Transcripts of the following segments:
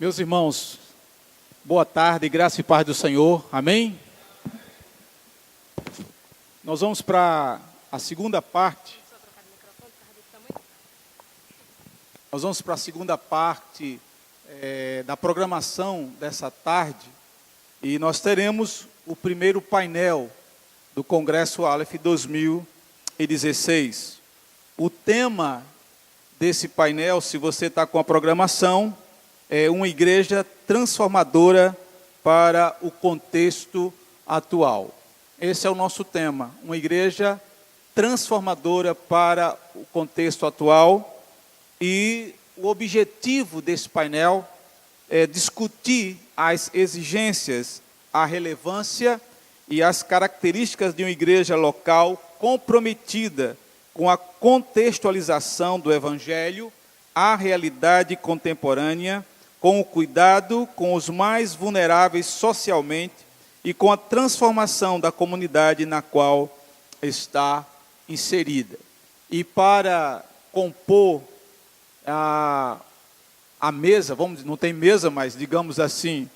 Meus irmãos, boa tarde, graça e paz do Senhor, amém? Nós vamos para a segunda parte. Da programação dessa tarde, e nós teremos o primeiro painel do Congresso Aleph 2016. O tema desse painel, se você está com a programação, é uma igreja transformadora para o contexto atual. Esse é o nosso tema, uma igreja transformadora para o contexto atual, e o objetivo desse painel é discutir as exigências, a relevância e as características de uma igreja local comprometida com a contextualização do Evangelho à realidade contemporânea, com o cuidado com os mais vulneráveis socialmente e com a transformação da comunidade na qual está inserida. E para compor a mesa, não tem mesa, mas digamos assim,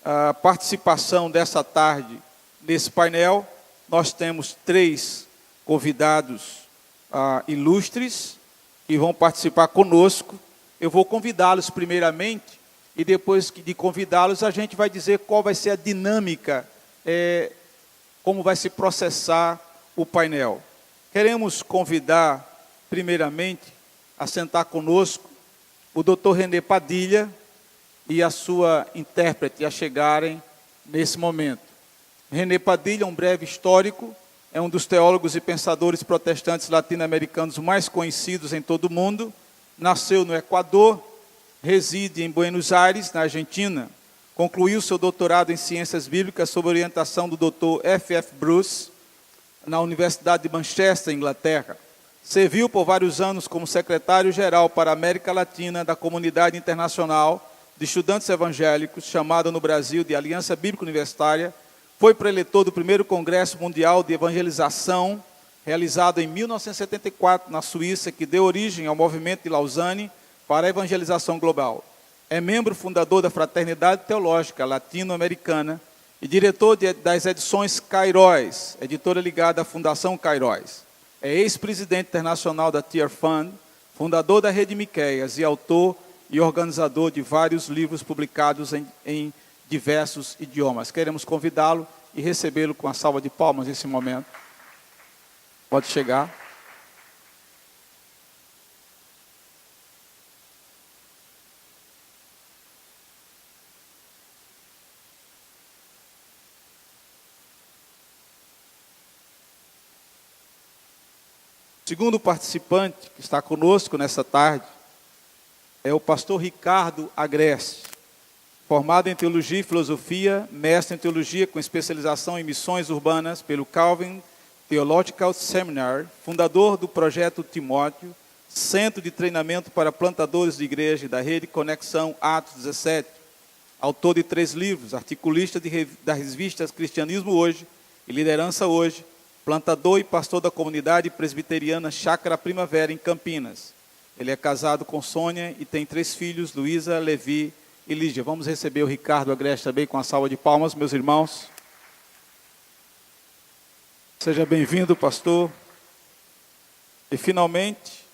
a participação dessa tarde nesse painel, nós temos 3 convidados ilustres que vão participar conosco. Eu vou convidá-los primeiramente, e depois de convidá-los, a gente vai dizer qual vai ser a dinâmica, como vai se processar o painel. Queremos convidar, primeiramente, a sentar conosco o Dr. René Padilha e a sua intérprete a chegarem nesse momento. René Padilha, um breve histórico, é um dos teólogos e pensadores protestantes latino-americanos mais conhecidos em todo o mundo. Nasceu no Equador, reside em Buenos Aires, na Argentina. Concluiu seu doutorado em Ciências Bíblicas sob orientação do Dr. F.F. Bruce, na Universidade de Manchester, Inglaterra. Serviu por vários anos como secretário-geral para a América Latina da Comunidade Internacional de Estudantes Evangélicos, chamada no Brasil de Aliança Bíblica Universitária. Foi preletor do primeiro Congresso Mundial de Evangelização, realizado em 1974 na Suíça, que deu origem ao movimento de Lausanne para a evangelização global. É membro fundador da Fraternidade Teológica Latino-Americana e diretor das edições Kairos, editora ligada à Fundação Kairos. É ex-presidente internacional da Tear Fund, fundador da Rede Miqueias e autor e organizador de vários livros publicados em diversos idiomas. Queremos convidá-lo e recebê-lo com a salva de palmas nesse momento. Pode chegar. O segundo participante que está conosco nessa tarde é o pastor Ricardo Agreste, formado em Teologia e Filosofia, mestre em Teologia com especialização em Missões Urbanas pelo Calvin Theological Seminary, fundador do Projeto Timóteo, Centro de Treinamento para Plantadores de Igreja da Rede Conexão Atos 17, autor de 3 livros, articulista das revistas Cristianismo Hoje e Liderança Hoje, plantador e pastor da comunidade presbiteriana Chácara Primavera, em Campinas. Ele é casado com Sônia e tem 3 filhos, Luísa, Levi e Lígia. Vamos receber o Ricardo Agreste também com a salva de palmas, meus irmãos. Seja bem-vindo, pastor. E, finalmente,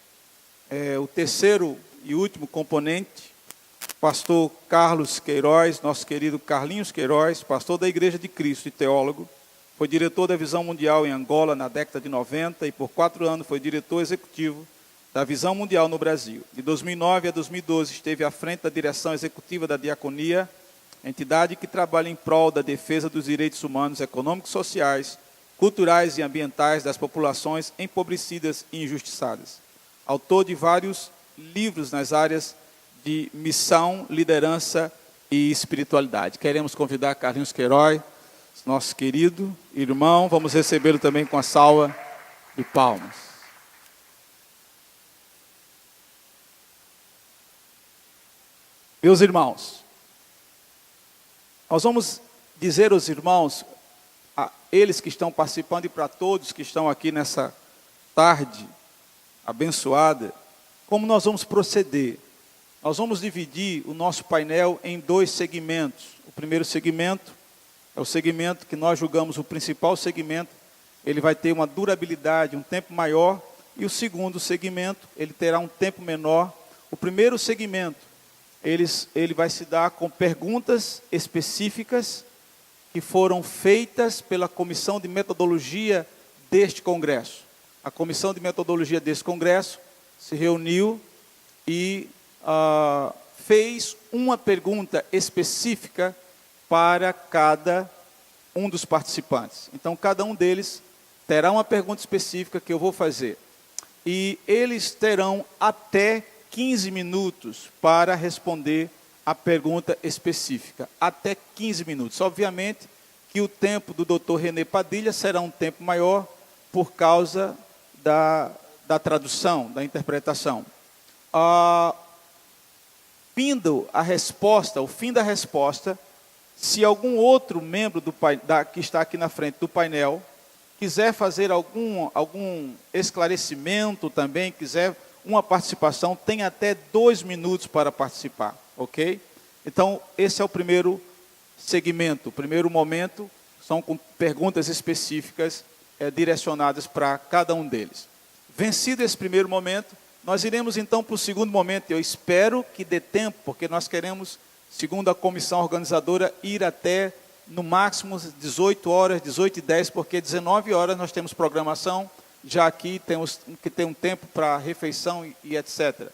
o terceiro e último componente, pastor Carlos Queiroz, nosso querido Carlinhos Queiroz, pastor da Igreja de Cristo e teólogo. Foi diretor da Visão Mundial em Angola na década de 90 e por 4 anos foi diretor executivo da Visão Mundial no Brasil. De 2009 a 2012 esteve à frente da direção executiva da Diaconia, entidade que trabalha em prol da defesa dos direitos humanos, econômicos, sociais, culturais e ambientais das populações empobrecidas e injustiçadas. Autor de vários livros nas áreas de missão, liderança e espiritualidade. Queremos convidar Carlinhos Queiroz, nosso querido irmão, vamos recebê-lo também com a salva de palmas. Meus irmãos, nós vamos dizer aos irmãos, a eles que estão participando e para todos que estão aqui nessa tarde abençoada, como nós vamos proceder. Nós vamos dividir o nosso painel em 2 segmentos. O primeiro segmento é o segmento que nós julgamos o principal segmento. Ele vai ter uma durabilidade, um tempo maior. E o segundo segmento, ele terá um tempo menor. O primeiro segmento, ele vai se dar com perguntas específicas que foram feitas pela comissão de metodologia deste congresso. A comissão de metodologia deste congresso se reuniu e fez uma pergunta específica para cada um dos participantes. Então, cada um deles terá uma pergunta específica que eu vou fazer. E eles terão até 15 minutos para responder a pergunta específica. Até 15 minutos. Obviamente que o tempo do Dr. René Padilha será um tempo maior por causa da tradução, da interpretação. Vindo a resposta, o fim da resposta, se algum outro membro que está aqui na frente do painel quiser fazer algum esclarecimento também, quiser uma participação, tem até 2 minutos para participar, ok? Então, esse é o primeiro segmento, o primeiro momento, são com perguntas específicas direcionadas para cada um deles. Vencido esse primeiro momento, nós iremos então para o segundo momento. Eu espero que dê tempo, porque nós queremos, segundo a comissão organizadora, ir até, no máximo, 18 horas, 18h10, porque 19 horas nós temos programação, já aqui temos que ter um tempo para refeição e etc.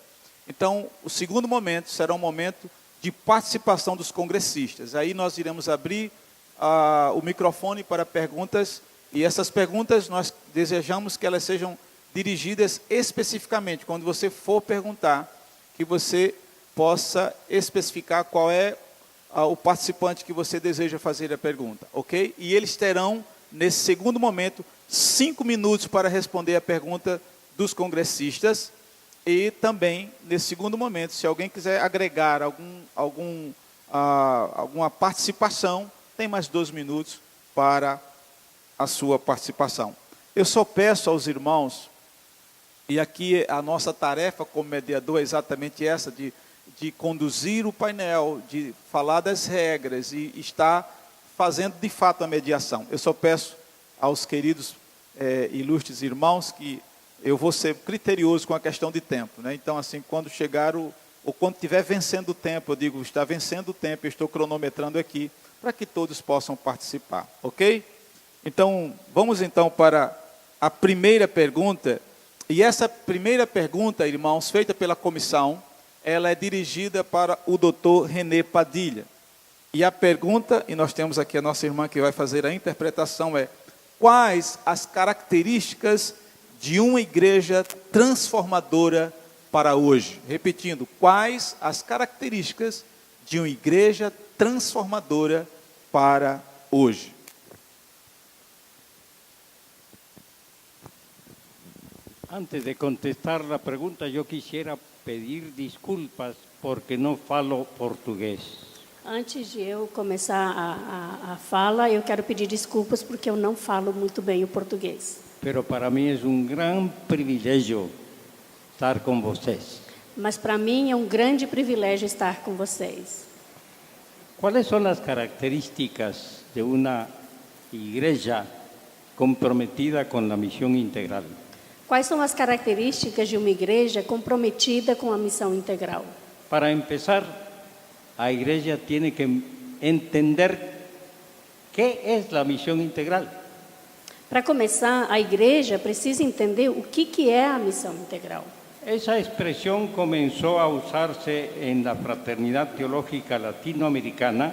Então, o segundo momento será um momento de participação dos congressistas. Aí nós iremos abrir o microfone para perguntas, e essas perguntas nós desejamos que elas sejam dirigidas especificamente, quando você for perguntar, que você possa especificar qual é o participante que você deseja fazer a pergunta, ok? E eles terão, nesse segundo momento, 5 minutos para responder a pergunta dos congressistas, e também, nesse segundo momento, se alguém quiser agregar alguma participação, tem mais 2 minutos para a sua participação. Eu só peço aos irmãos, e aqui a nossa tarefa como mediador é exatamente essa, de conduzir o painel, de falar das regras e estar fazendo de fato a mediação. Eu só peço aos queridos ilustres irmãos que eu vou ser criterioso com a questão de tempo, né? Então, assim, quando chegar ou quando estiver vencendo o tempo, eu digo, está vencendo o tempo, eu estou cronometrando aqui, para que todos possam participar, ok? Então, vamos então para a primeira pergunta. E essa primeira pergunta, irmãos, feita pela comissão, ela é dirigida para o Dr. René Padilha. E a pergunta, e nós temos aqui a nossa irmã que vai fazer a interpretação, é: quais as características de uma igreja transformadora para hoje? Repetindo, quais as características de uma igreja transformadora para hoje? Antes de contestar la pregunta, yo quisiera pedir disculpas porque no falo português. Antes de eu começar a fala, eu quero pedir desculpas porque eu não falo muito bem o português. Pero para mí es un gran privilegio estar con vocês. Mas para mim é um grande privilégio estar com vocês. ¿Cuáles son las características de una iglesia comprometida con la misión integral? Quais são as características de uma igreja comprometida com a missão integral? Para empezar, la iglesia tiene que entender qué es la misión integral. Para começar, a igreja precisa entender o que é a missão integral. Esa expresión comenzó a usarse en la Fraternidad Teológica Latinoamericana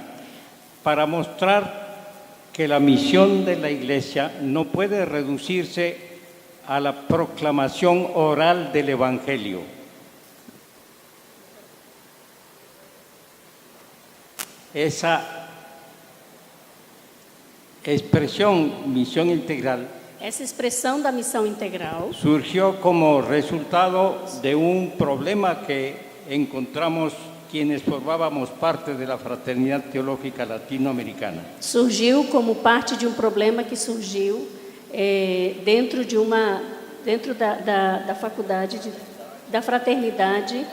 para mostrar que la misión de la iglesia no puede reducirse a la proclamación oral del Evangelio. Esa expresión misión integral Essa expressão da missão integral surgió como resultado de un problema que encontramos quienes formábamos parte de la Fraternidad Teológica Latinoamericana. surgiu como parte de um problema que surgiu dentro da faculdade da fraternidade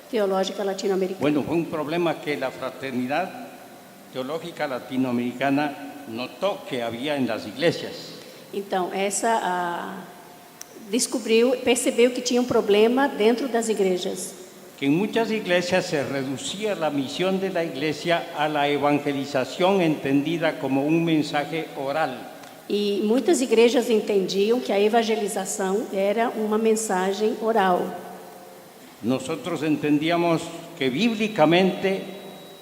Teológica Latino-Americana. Bueno, fue un problema que la Fraternidad Teológica Latinoamericana notó que había en las iglesias. Então, percebeu que tinha um problema dentro das igrejas. Que en muchas iglesias se reducía la misión de la iglesia a la evangelización entendida como un mensaje oral. E muitas igrejas entendiam que a evangelização era uma mensagem oral. Nosotros entendíamos que bíblicamente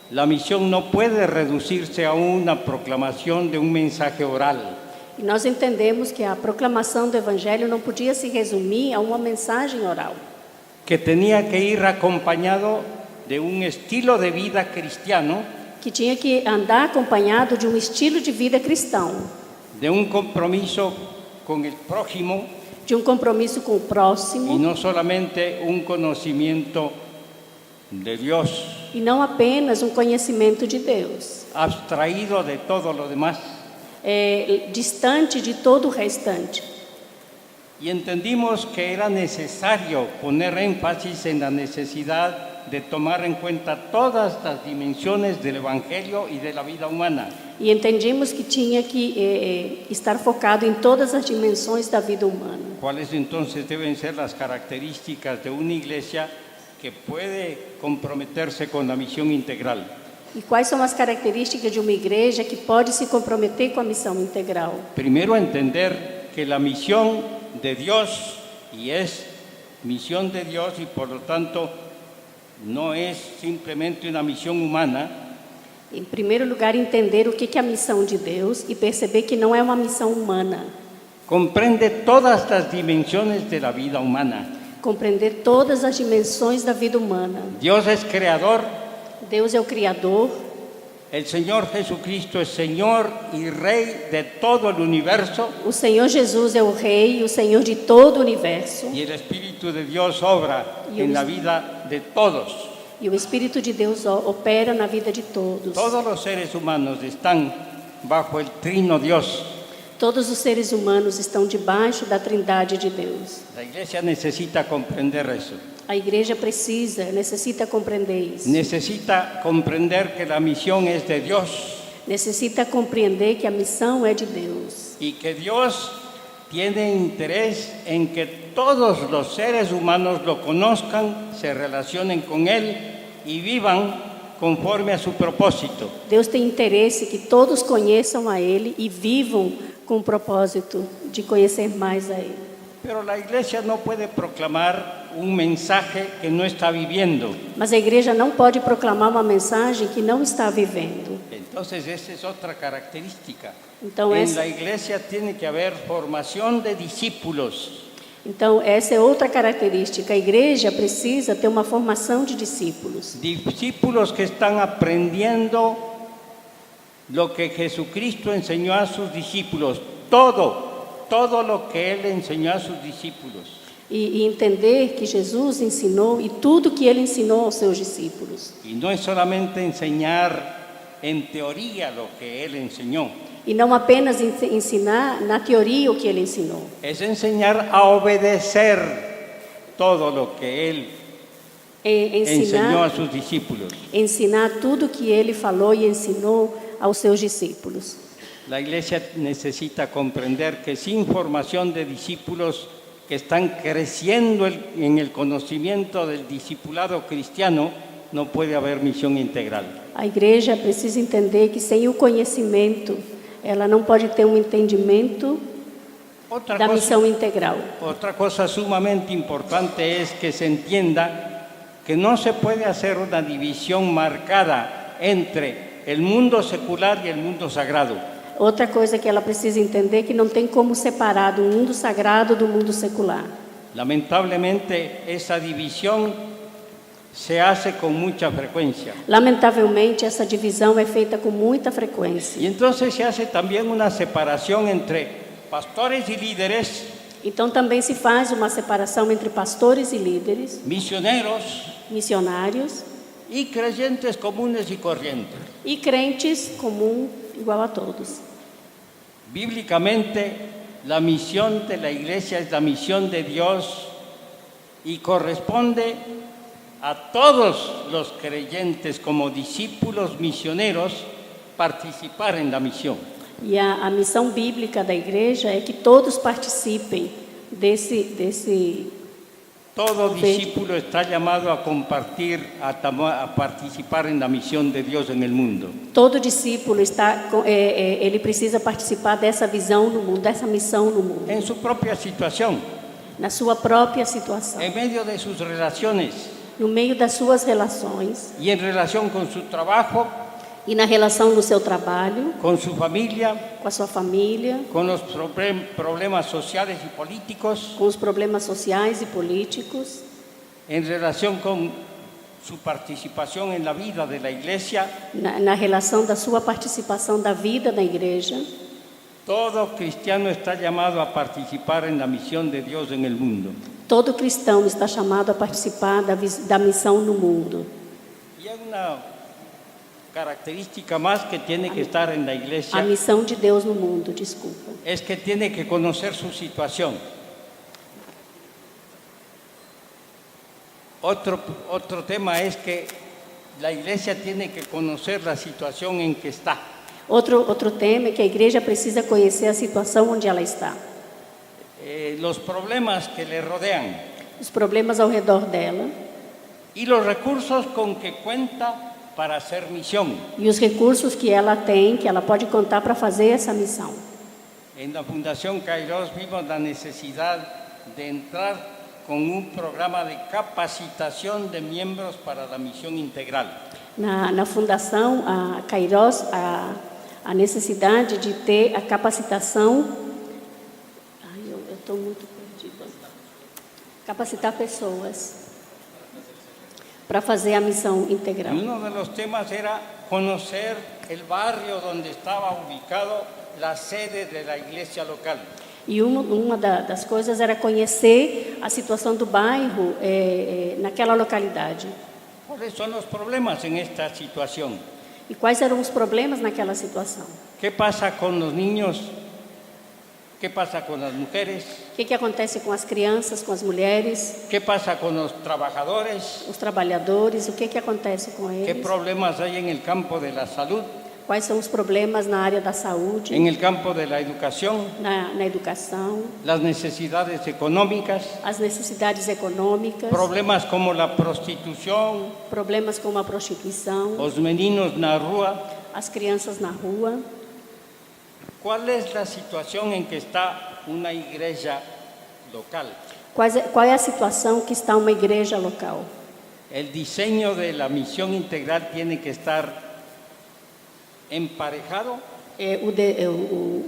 la misión no puede reducirse a una proclamación de un mensaje oral. E nós entendemos que a proclamação do evangelho não podia se resumir a uma mensagem oral. Que tenía que ir acompañado de un estilo de vida cristiano, Que tinha que andar acompanhado de um estilo de vida cristão, de un compromiso con el prójimo de um compromisso com o próximo, y no solamente un conocimiento de Dios, e não apenas um conhecimento de Deus, abstraído de todo lo demás. Distante de todo o restante. Y entendimos que era necesario poner énfasis en la necesidad de tomar en cuenta todas las dimensiones del Evangelio y de la vida humana. E entendimos que tinha que estar focado em todas as dimensões da vida humana. ¿Cuáles entonces deben ser las características de una iglesia que puede comprometerse con la misión integral? E quais são as características de uma igreja que pode se comprometer com a missão integral? Primero, entender que la misión de Dios, y es misión de Dios y por lo tanto no es simplemente una misión humana. Em primeiro lugar, entender o que é a missão de Deus e perceber que não é uma missão humana. Comprende todas las dimensiones de la vida humana. Compreender todas as dimensões da vida humana. Dios es creador. Deus é o Criador. El Señor Jesucristo es Señor y Rey de todo el universo. O Senhor Jesus é o Rei, o Senhor de todo o universo. Y el Espíritu de Dios obra en la vida de todos. E o Espírito de Deus opera na vida de todos. Todos los seres humanos están bajo el trino Dios. Todos os seres humanos estão debaixo da Trindade de Deus. La iglesia necesita comprender eso. A igreja necessita compreender isso. Necesita comprender que la misión es de Dios. Necessita compreender que a missão é de Deus. Y que Dios tiene interés en que todos los seres humanos lo conozcan, se relacionen con Él y vivan conforme a su propósito. Deus tem interesse que todos conheçam a Ele e vivam com o propósito de conhecer mais a Ele. Pero la iglesia no puede proclamar un mensaje que no está viviendo. Mas a igreja não pode proclamar uma mensagem que não está vivendo. Entonces esa es otra característica. Então En la iglesia tiene que haber formación de discípulos. Então essa é outra característica. A igreja precisa ter uma formação de discípulos. Discípulos que están aprendiendo lo que Jesucristo enseñó a sus discípulos. Todo lo que Él enseñó a sus discípulos. E entender que Jesus ensinou e tudo que Ele ensinou aos seus discípulos. Y no es solamente enseñar en teoría lo que Él enseñó. E não apenas ensinar na teoria o que Ele ensinou. Es enseñar a obedecer todo lo que Él enseñó a sus discípulos. Ensinar tudo que Ele falou e ensinou aos seus discípulos. La iglesia necesita comprender que sin formación de discípulos que están creciendo en el conocimiento del discipulado cristiano, no puede haber misión integral. A igreja precisa entender que sem o conhecimento, ela não pode ter um entendimento da missão integral. Otra cosa sumamente importante es que se entienda que no se puede hacer una división marcada entre el mundo secular y el mundo sagrado. Outra coisa que ela precisa entender é que não tem como separar do mundo sagrado do mundo secular. Lamentablemente, esa división se hace con mucha frecuencia. Lamentavelmente, essa divisão é feita com muita frequência. Y entonces se hace también una separación entre pastores y líderes, Então também se faz uma separação entre pastores e líderes, misioneros missionários y creyentes comunes y corrientes. e crentes comum igual a todos. Bíblicamente, la misión de la iglesia es la misión de Dios y corresponde a todos los creyentes como discípulos misioneros participar en la misión. E a missão bíblica da igreja é que todos participem desse Todo discípulo está llamado a compartir, a participar en la misión de Dios en el mundo. Todo discípulo ele precisa participar dessa visão no mundo, dessa missão no mundo. En su propia situación, Na sua própria situação, en medio de sus relaciones no meio das suas relações y en relación con su trabajo, e na relação no seu trabalho, con su familia, com a sua família, con los problemas sociales y políticos, com os problemas sociais e políticos, en relación con su participación en la vida de la iglesia. na relação da sua participação da vida da igreja. Todo cristiano está llamado a participar en la misión de Dios en el mundo. Todo cristão está chamado a participar da missão no mundo. Y hay una característica más que tiene que estar en la A iglesia, missão de Deus no mundo, desculpa. es que tiene que conocer su situación. Otro tema es que la iglesia tiene que conocer la situación en que está. Outro tema é que a igreja precisa conhecer a situação onde ela está. Los problemas que le rodean Os problemas ao redor dela y los recursos con que cuenta para hacer misión. e os recursos que ela tem, que ela pode contar para fazer essa missão. En la Fundación Kairos vimos la necesidad de entrar con un programa de capacitación de miembros para la misión integral. Na fundação, a Kairos, a necessidade de ter a capacitação. Ai, eu estou muito perdida. Capacitar pessoas para fazer a missão integral. Y uno de los temas era conocer el barrio donde estaba ubicado la sede de la iglesia local. E uma das coisas era conhecer a situação do bairro naquela localidade. ¿Cuáles son los problemas en esta situación? E quais eram os problemas naquela situação? ¿Qué pasa con los niños? ¿Qué pasa con las mujeres? O que acontece com as crianças, com as mulheres, ¿Qué pasa con los trabajadores? os trabalhadores? O que acontece com ¿Qué eles? problemas hay en el campo de la salud? Quais são os problemas na área da saúde, ¿En el campo de la educación? na educação, ¿Las necesidades económicas? as necessidades econômicas, ¿Problemas como la prostitución? problemas como a prostituição, ¿Los meninos na rua? as crianças na rua? ¿Cuál es la situación en que está una iglesia local? Qual é a situação que está uma igreja local? El diseño de la misión integral tiene que estar emparejado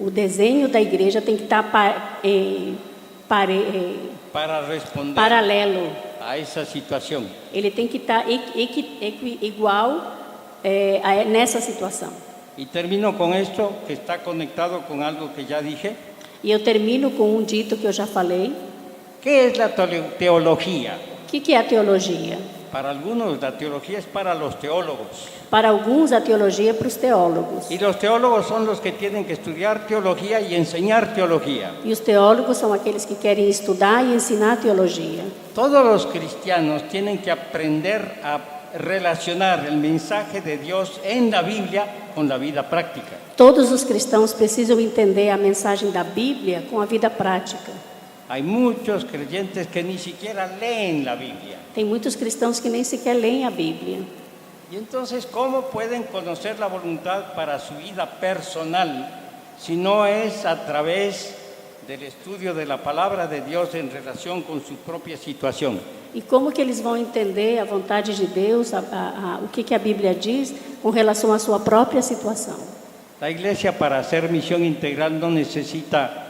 O desenho da igreja tem que estar para responder paralelo. a esa situación. Ele tem que estar igual nessa situação. Y termino con esto que está conectado con algo que ya dije. E eu termino com um dito que eu já falei. ¿Qué es la teología? O que é a teologia? Para algunos la teología es para los teólogos. Para alguns, a teologia é para os teólogos. Y los teólogos son los que tienen que estudiar teología y enseñar teología. E os teólogos são aqueles que querem estudar e ensinar teologia. Todos los cristianos tienen que aprender a relacionar el mensaje de Dios en la Biblia con la vida práctica. Todos os cristãos precisam entender a mensagem da Bíblia com a vida prática. Hay muchos creyentes que ni siquiera leen la Biblia. Tem muitos cristãos que nem sequer leem a Bíblia. Y entonces, ¿cómo pueden conocer la voluntad para su vida personal si no es a través del estudio de la palabra de Dios en relación con su propia situación? E como que eles vão entender a vontade de Deus, o que a Bíblia diz com relação à sua própria situação? La iglesia para hacer misión integral no necesita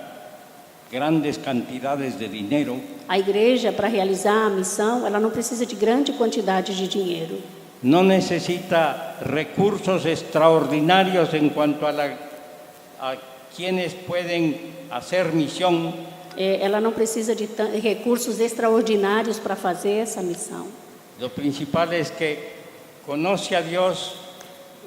grandes cantidades de dinero. A igreja, para realizar a missão, ela não precisa de grande quantidade de dinheiro. No necesita recursos extraordinarios en cuanto a quienes pueden hacer misión. Ela não precisa de recursos extraordinários para fazer essa missão. Lo principal es que conoce a Dios,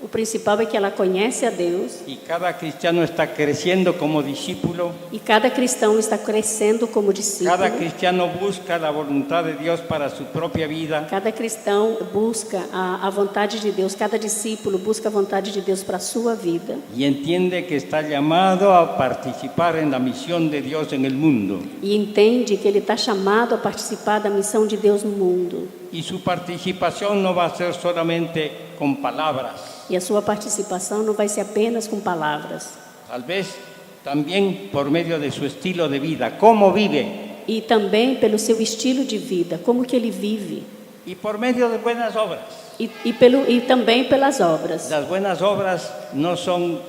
O principal é que ela conhece a Deus. Y cada cristiano está creciendo como discípulo. E cada cristão está crescendo como discípulo. Cada cristiano busca la voluntad de Dios para su propia vida. Cada cristão busca a vontade de Deus. Cada discípulo busca a vontade de Deus para a sua vida. Y entiende que está llamado a participar en la misión de Dios en el mundo. E entende que ele está chamado a participar da missão de Deus no mundo. Y su participación no va a ser solamente con palabras. E a sua participação não vai ser apenas com palavras. Tal vez también por medio de su estilo de vida, cómo vive. E também pelo seu estilo de vida, como que ele vive. Y por medio de buenas obras. E também pelas obras. Las buenas obras no son,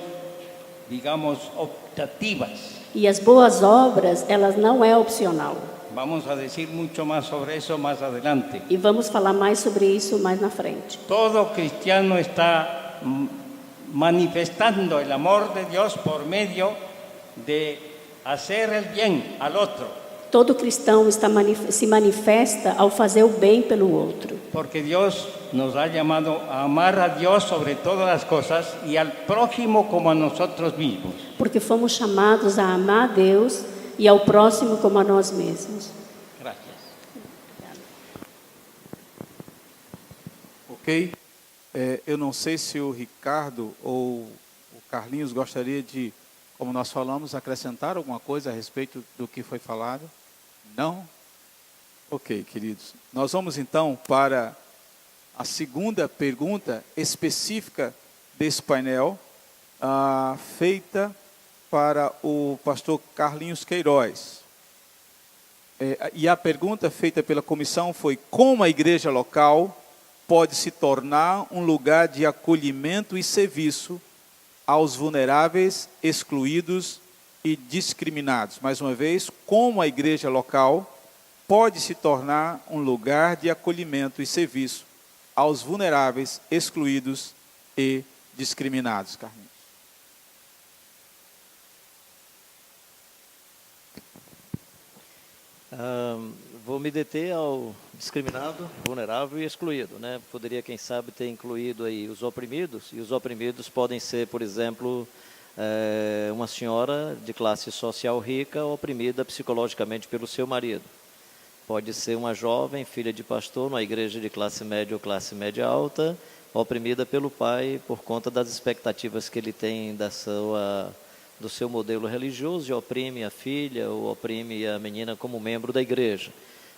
digamos, optativas. E as boas obras, elas não é opcional. Vamos a decir mucho más sobre eso más adelante. E vamos falar mais sobre isso mais na frente. Todo cristiano está manifestando el amor de Dios por medio de hacer el bien al otro. Todo cristão se manifesta ao fazer o bem pelo outro. Porque Dios nos ha llamado a amar a Dios sobre todas las cosas y al prójimo como a nosotros mismos. Porque fomos chamados a amar a Deus e ao próximo como a nós mesmos. Gracias. Ok? Eu não sei se o Ricardo ou o Carlinhos gostaria de, como nós falamos, acrescentar alguma coisa a respeito do que foi falado. Não? Ok, queridos. Nós vamos então para a segunda pergunta específica desse painel, feita para o pastor Carlinhos Queiroz. E a pergunta feita pela comissão foi: como a igreja local pode se tornar um lugar de acolhimento e serviço aos vulneráveis, excluídos e discriminados? Mais uma vez, como a igreja local pode se tornar um lugar de acolhimento e serviço aos vulneráveis, excluídos e discriminados? Carlinhos. Vou me deter ao discriminado, vulnerável e excluído, né? Poderia, quem sabe, ter incluído aí os oprimidos, e os oprimidos podem ser, por exemplo, uma senhora de classe social rica oprimida psicologicamente pelo seu marido. Pode ser uma jovem, filha de pastor, numa igreja de classe média ou classe média alta, oprimida pelo pai por conta das expectativas que ele tem do seu modelo religioso, e oprime a filha ou oprime a menina como membro da igreja.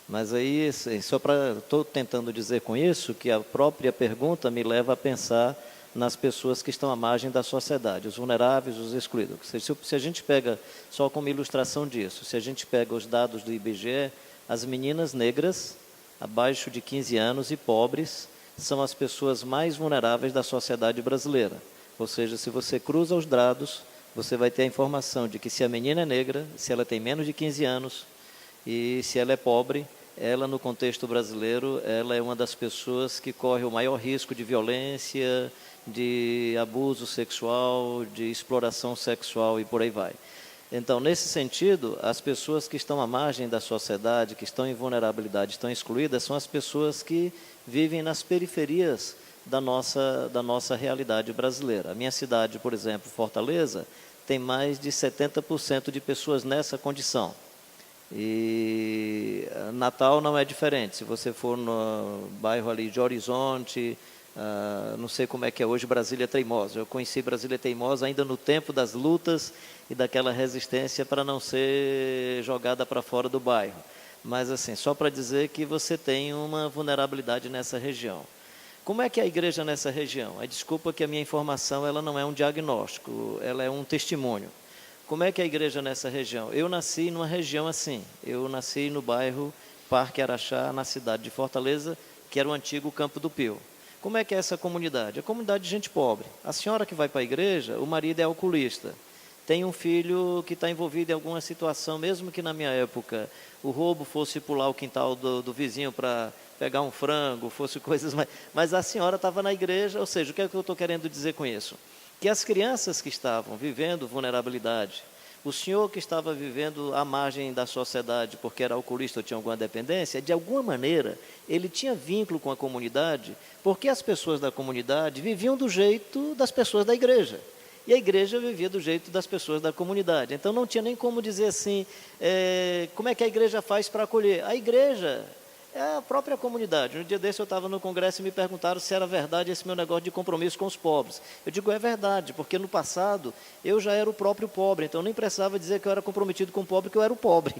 Mas aí, estou tentando dizer com isso que a própria pergunta me leva a pensar nas pessoas que estão à margem da sociedade, os vulneráveis, os excluídos. Se a gente pega, só como ilustração disso, se a gente pega os dados do IBGE, as meninas negras, abaixo de 15 anos e pobres, são as pessoas mais vulneráveis da sociedade brasileira. Ou seja, se você cruza os dados, você vai ter a informação de que se a menina é negra, se ela tem menos de 15 anos e se ela é pobre, ela, no contexto brasileiro, ela é uma das pessoas que corre o maior risco de violência, de abuso sexual, de exploração sexual e por aí vai. Então, nesse sentido, as pessoas que estão à margem da sociedade, que estão em vulnerabilidade, estão excluídas, são as pessoas que vivem nas periferias da nossa realidade brasileira. A minha cidade, por exemplo, Fortaleza, tem mais de 70% de pessoas nessa condição. E Natal não é diferente. Se você for no bairro ali de Horizonte, não sei como é que é hoje Brasília Teimosa. Eu conheci Brasília Teimosa ainda no tempo das lutas e daquela resistência para não ser jogada para fora do bairro. Mas assim, só para dizer que você tem uma vulnerabilidade nessa região. Como é que é a igreja nessa região? Desculpa que a minha informação ela não é um diagnóstico, ela é um testemunho. Como é que é a igreja nessa região? Eu nasci numa região assim. Eu nasci no bairro Parque Araxá, na cidade de Fortaleza, que era o antigo Campo do Pio. Como é que é essa comunidade? É comunidade de gente pobre. A senhora que vai para a igreja, o marido é alcoolista. Tem um filho que está envolvido em alguma situação, mesmo que na minha época o roubo fosse pular o quintal do vizinho para pegar um frango, fosse coisas mais... Mas a senhora estava na igreja, ou seja, o que é que eu estou querendo dizer com isso? Que as crianças que estavam vivendo vulnerabilidade, o senhor que estava vivendo à margem da sociedade porque era alcoolista ou tinha alguma dependência, de alguma maneira, ele tinha vínculo com a comunidade, porque as pessoas da comunidade viviam do jeito das pessoas da igreja. E a igreja vivia do jeito das pessoas da comunidade. Então, não tinha nem como dizer assim, como é que a igreja faz para acolher? A igreja é a própria comunidade. Um dia desse eu estava no congresso e me perguntaram se era verdade esse meu negócio de compromisso com os pobres. Eu digo, é verdade, porque no passado eu já era o próprio pobre, então nem precisava dizer que eu era comprometido com o pobre, que eu era o pobre.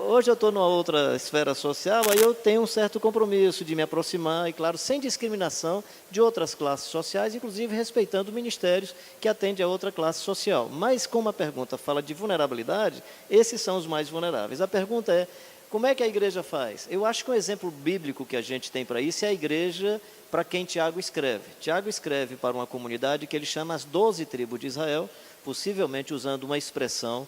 Hoje eu estou numa outra esfera social, aí eu tenho um certo compromisso de me aproximar, e claro, sem discriminação de outras classes sociais, inclusive respeitando ministérios que atendem a outra classe social. Mas como a pergunta fala de vulnerabilidade, esses são os mais vulneráveis. A pergunta é, como é que a igreja faz? Eu acho que um exemplo bíblico que a gente tem para isso é a igreja para quem Tiago escreve. Tiago escreve para uma comunidade que ele chama as 12 tribos de Israel, possivelmente usando uma expressão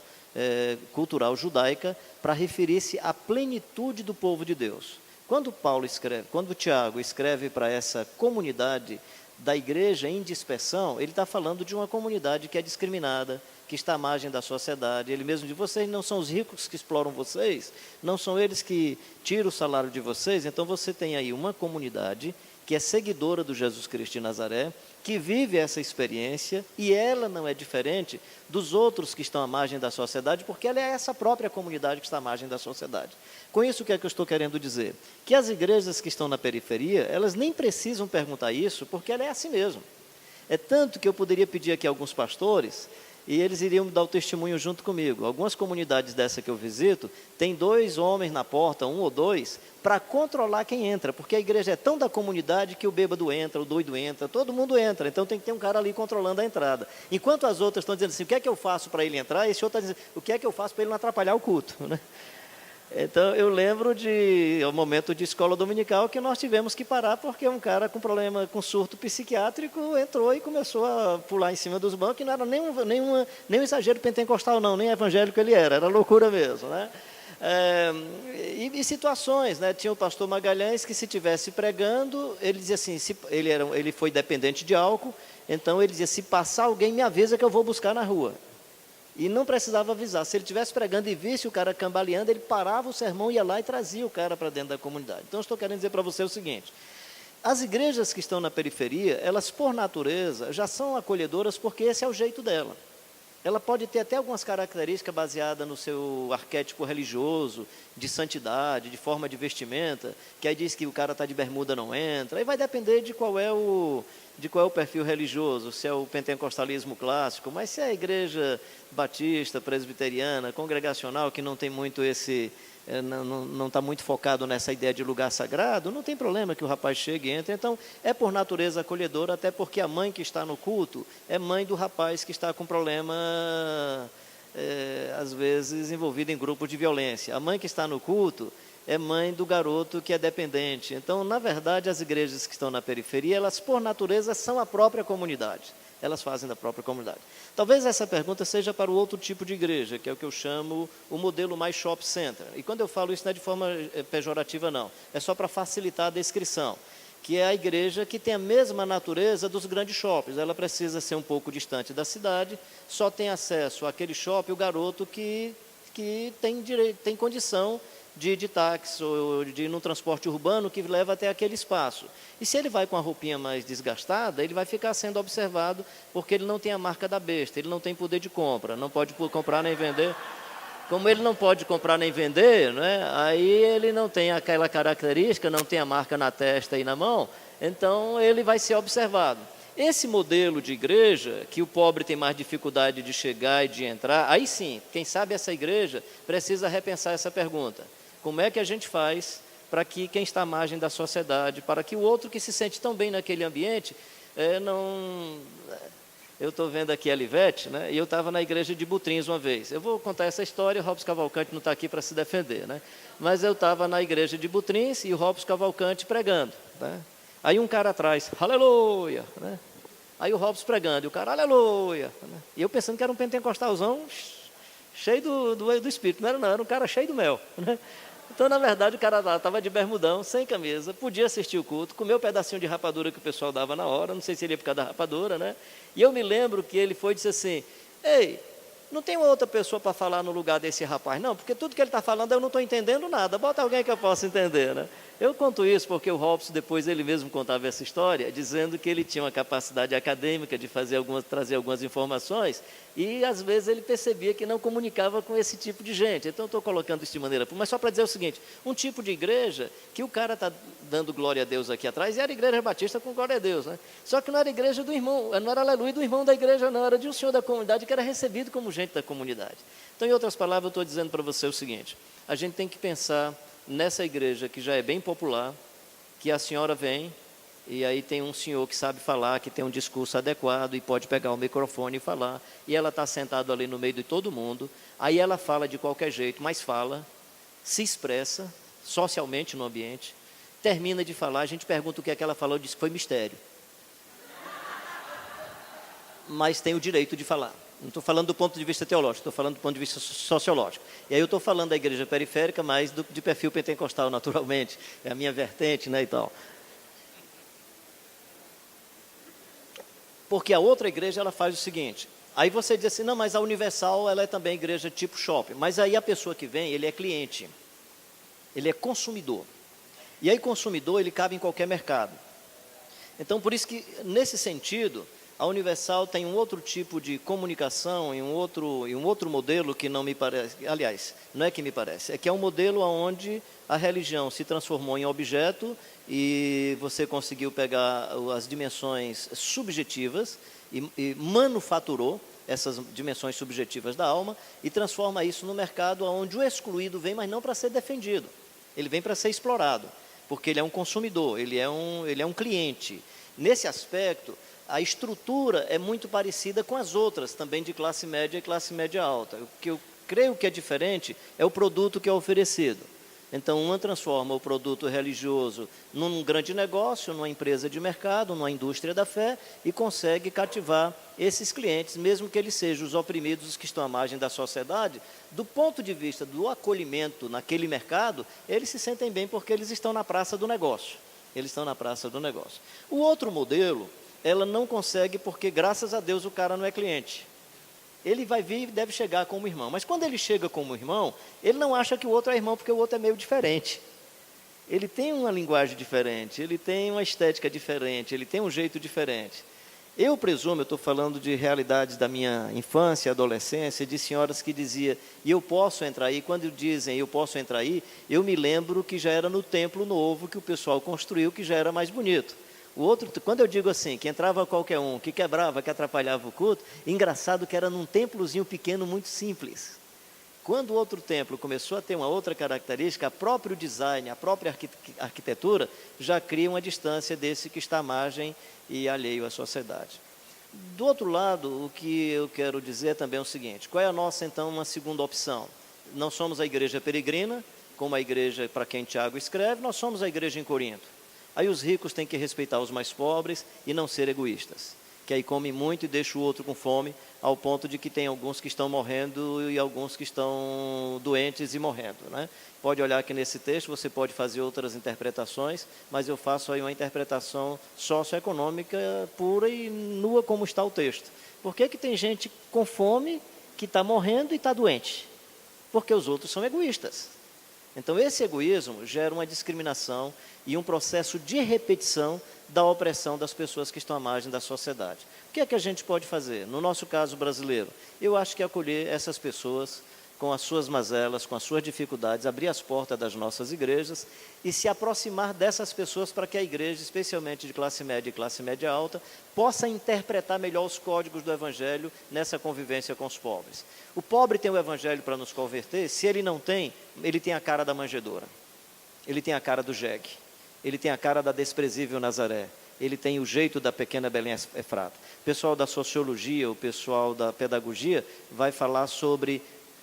cultural judaica para referir-se à plenitude do povo de Deus. Quando Tiago escreve para essa comunidade da igreja em dispersão, ele está falando de uma comunidade que é discriminada, que está à margem da sociedade. Ele mesmo diz, vocês não são os ricos que exploram vocês, não são eles que tiram o salário de vocês, então você tem aí uma comunidade que é seguidora do Jesus Cristo de Nazaré, que vive essa experiência, e ela não é diferente dos outros que estão à margem da sociedade, porque ela é essa própria comunidade que está à margem da sociedade. Com isso, o que é que eu estou querendo dizer? Que as igrejas que estão na periferia, elas nem precisam perguntar isso, porque ela é assim mesmo. É tanto que eu poderia pedir aqui a alguns pastores, e eles iriam dar o testemunho junto comigo. Algumas comunidades dessa que eu visito, tem 2 homens na porta, 1 ou 2, para controlar quem entra, porque a igreja é tão da comunidade que o bêbado entra, o doido entra, todo mundo entra, então tem que ter um cara ali controlando a entrada. Enquanto as outras estão dizendo assim, o que é que eu faço para ele entrar? Esse outro está dizendo, o que é que eu faço para ele não atrapalhar o culto, né? Então, eu lembro de um momento de escola dominical que nós tivemos que parar porque um cara com problema, com surto psiquiátrico, entrou e começou a pular em cima dos bancos, e não era nem um exagero pentecostal não, nem evangélico ele era loucura mesmo, né? E situações, né? Tinha o pastor Magalhães que, se estivesse pregando, ele dizia assim, ele foi dependente de álcool, então ele dizia, se passar alguém me avisa que eu vou buscar na rua. E não precisava avisar. Se ele estivesse pregando e visse o cara cambaleando, ele parava o sermão, ia lá e trazia o cara para dentro da comunidade. Então, eu estou querendo dizer para você o seguinte, as igrejas que estão na periferia, elas, por natureza, já são acolhedoras porque esse é o jeito dela. Ela pode ter até algumas características baseadas no seu arquétipo religioso, de santidade, de forma de vestimenta, que aí diz que o cara está de bermuda, não entra. Aí vai depender de qual é o perfil religioso, se é o pentecostalismo clássico, mas se é a igreja batista, presbiteriana, congregacional, que não tem muito não está muito focado nessa ideia de lugar sagrado, não tem problema que o rapaz chegue e entre. Então, é por natureza acolhedora, até porque a mãe que está no culto é mãe do rapaz que está com problema, às vezes, envolvido em grupos de violência. A mãe que está no culto é mãe do garoto que é dependente. Então, na verdade, as igrejas que estão na periferia, elas, por natureza, são a própria comunidade. Elas fazem da própria comunidade. Talvez essa pergunta seja para o outro tipo de igreja, que é o que eu chamo o modelo mais shopping center. E quando eu falo isso não é de forma pejorativa, não. É só para facilitar a descrição. Que é a igreja que tem a mesma natureza dos grandes shoppings. Ela precisa ser um pouco distante da cidade, só tem acesso àquele shopping o garoto que tem condição de ir de táxi ou de ir num transporte urbano que leva até aquele espaço. E se ele vai com a roupinha mais desgastada, ele vai ficar sendo observado porque ele não tem a marca da besta, ele não tem poder de compra, não pode comprar nem vender. Como ele não pode comprar nem vender, né, aí ele não tem aquela característica, não tem a marca na testa e na mão, então ele vai ser observado. Esse modelo de igreja, que o pobre tem mais dificuldade de chegar e de entrar, aí sim, quem sabe essa igreja precisa repensar essa pergunta. Como é que a gente faz para que quem está à margem da sociedade, para que o outro que se sente tão bem naquele ambiente, não... Eu estou vendo aqui a Livete, né? E eu estava na igreja de Butrins uma vez. Eu vou contar essa história, o Robson Cavalcante não está aqui para se defender, né? Mas eu estava na igreja de Butrins e o Robson Cavalcante pregando, né? Aí um cara atrás, aleluia, né? Aí o Robson pregando, e o cara, aleluia, né? E eu pensando que era um pentecostalzão cheio do espírito, não, era um cara cheio do mel, né? Então, na verdade, o cara lá estava de bermudão, sem camisa, podia assistir o culto, comeu um pedacinho de rapadura que o pessoal dava na hora, não sei se ele ia por causa da rapadura, né? E eu me lembro que ele foi e disse assim, ei, Não tem outra pessoa para falar no lugar desse rapaz, não, porque tudo que ele está falando eu não estou entendendo nada. Bota alguém que eu possa entender, né? Eu conto isso porque o Robson, depois ele mesmo contava essa história, dizendo que ele tinha uma capacidade acadêmica de trazer algumas informações, e às vezes ele percebia que não comunicava com esse tipo de gente. Então eu estou colocando isso de maneira... Mas só para dizer o seguinte, um tipo de igreja que o cara está dando glória a Deus aqui atrás, e era a igreja batista com glória a Deus, né? Só que não era a igreja do irmão, não era aleluia do irmão da igreja, não, era de um senhor da comunidade que era recebido como gente da comunidade. Então, em outras palavras, eu estou dizendo para você o seguinte, a gente tem que pensar nessa igreja que já é bem popular, que a senhora vem, e aí tem um senhor que sabe falar, que tem um discurso adequado e pode pegar o microfone e falar, e ela está sentada ali no meio de todo mundo, aí ela fala de qualquer jeito, mas fala, se expressa socialmente no ambiente, termina de falar, a gente pergunta o que é que ela falou, diz que foi mistério. Mas tem o direito de falar. Não estou falando do ponto de vista teológico, estou falando do ponto de vista sociológico. E aí eu estou falando da igreja periférica, mas de perfil pentecostal, naturalmente. É a minha vertente, né, e tal. Porque a outra igreja, ela faz o seguinte. Aí você diz assim, não, mas a Universal, ela é também igreja tipo shopping. Mas aí a pessoa que vem, ele é cliente. Ele é consumidor. E aí consumidor, ele cabe em qualquer mercado. Então, por isso que, nesse sentido... A Universal tem um outro tipo de comunicação e um outro modelo que não me parece, aliás, não é que me parece, é que é um modelo onde a religião se transformou em objeto e você conseguiu pegar as dimensões subjetivas e manufaturou essas dimensões subjetivas da alma e transforma isso no mercado onde o excluído vem, mas não para ser defendido, ele vem para ser explorado, porque ele é um consumidor, ele é um cliente. Nesse aspecto, a estrutura é muito parecida com as outras, também de classe média e classe média alta. O que eu creio que é diferente é o produto que é oferecido. Então, uma transforma o produto religioso num grande negócio, numa empresa de mercado, numa indústria da fé, e consegue cativar esses clientes, mesmo que eles sejam os oprimidos, os que estão à margem da sociedade. Do ponto de vista do acolhimento naquele mercado, eles se sentem bem porque eles estão na praça do negócio. Eles estão na praça do negócio. O outro modelo... ela não consegue porque, graças a Deus, o cara não é cliente. Ele vai vir e deve chegar como irmão. Mas quando ele chega como irmão, ele não acha que o outro é irmão, porque o outro é meio diferente. Ele tem uma linguagem diferente, ele tem uma estética diferente, ele tem um jeito diferente. Eu presumo, eu estou falando de realidades da minha infância, adolescência, de senhoras que diziam, e eu posso entrar aí. Quando dizem, eu posso entrar aí, eu me lembro que já era no templo novo que o pessoal construiu, que já era mais bonito. O outro, quando eu digo assim, que entrava qualquer um, que quebrava, que atrapalhava o culto, engraçado que era num templozinho pequeno, muito simples. Quando o outro templo começou a ter uma outra característica, o próprio design, a própria arquitetura, já cria uma distância desse que está à margem e alheio à sociedade. Do outro lado, o que eu quero dizer também é o seguinte, qual é a nossa, então, uma segunda opção? Não somos a igreja peregrina, como a igreja para quem Tiago escreve, nós somos a igreja em Corinto. Aí os ricos têm que respeitar os mais pobres e não ser egoístas, que aí comem muito e deixam o outro com fome, ao ponto de que tem alguns que estão morrendo e alguns que estão doentes e morrendo, né? Pode olhar aqui nesse texto, você pode fazer outras interpretações, mas eu faço aí uma interpretação socioeconômica pura e nua como está o texto. Por que tem gente com fome que está morrendo e está doente? Porque os outros são egoístas. Então, esse egoísmo gera uma discriminação e um processo de repetição da opressão das pessoas que estão à margem da sociedade. O que é que a gente pode fazer? No nosso caso brasileiro, eu acho que acolher essas pessoas com as suas mazelas, com as suas dificuldades, abrir as portas das nossas igrejas e se aproximar dessas pessoas para que a igreja, especialmente de classe média e classe média alta, possa interpretar melhor os códigos do Evangelho nessa convivência com os pobres. O pobre tem o Evangelho para nos converter, se ele não tem, ele tem a cara da manjedoura, ele tem a cara do jegue, ele tem a cara da desprezível Nazaré, ele tem o jeito da pequena Belém Efrata. O pessoal da sociologia, o pessoal da pedagogia vai falar sobre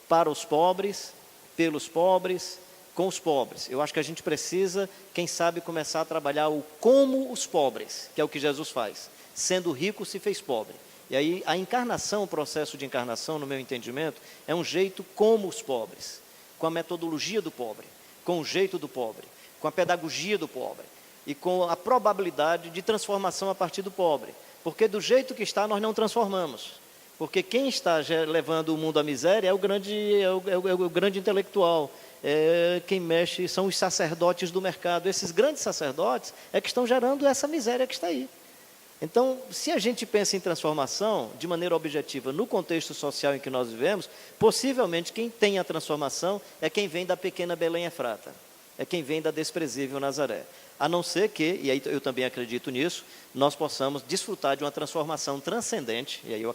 para os pobres, pelos pobres, com os pobres. Eu acho que a gente precisa, quem sabe, começar a trabalhar o como os pobres, que é o que Jesus faz. Sendo rico, se fez pobre. E aí a encarnação, o processo de encarnação, no meu entendimento, é um jeito como os pobres, com a metodologia do pobre, com o jeito do pobre, com a pedagogia do pobre e com a probabilidade de transformação a partir do pobre. Porque do jeito que está, nós não transformamos. Porque quem está levando o mundo à miséria é o grande intelectual. Quem mexe são os sacerdotes do mercado. Esses grandes sacerdotes é que estão gerando essa miséria que está aí. Então, se a gente pensa em transformação de maneira objetiva no contexto social em que nós vivemos, possivelmente quem tem a transformação é quem vem da pequena Belém Efrata, é quem vem da desprezível Nazaré. A não ser que, e aí eu também acredito nisso, nós possamos desfrutar de uma transformação transcendente, e aí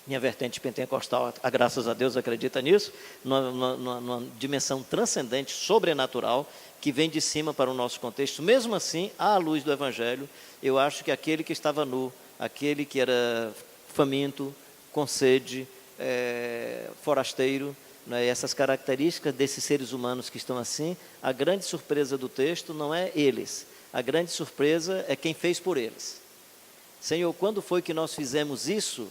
minha vertente pentecostal, graças a Deus, acredita nisso, numa dimensão transcendente, sobrenatural, que vem de cima para o nosso contexto. Mesmo assim, à luz do Evangelho, eu acho que aquele que estava nu, aquele que era faminto, com sede, forasteiro, né, essas características desses seres humanos que estão assim, a grande surpresa do texto não é eles, a grande surpresa é quem fez por eles. Senhor, quando foi que nós fizemos isso?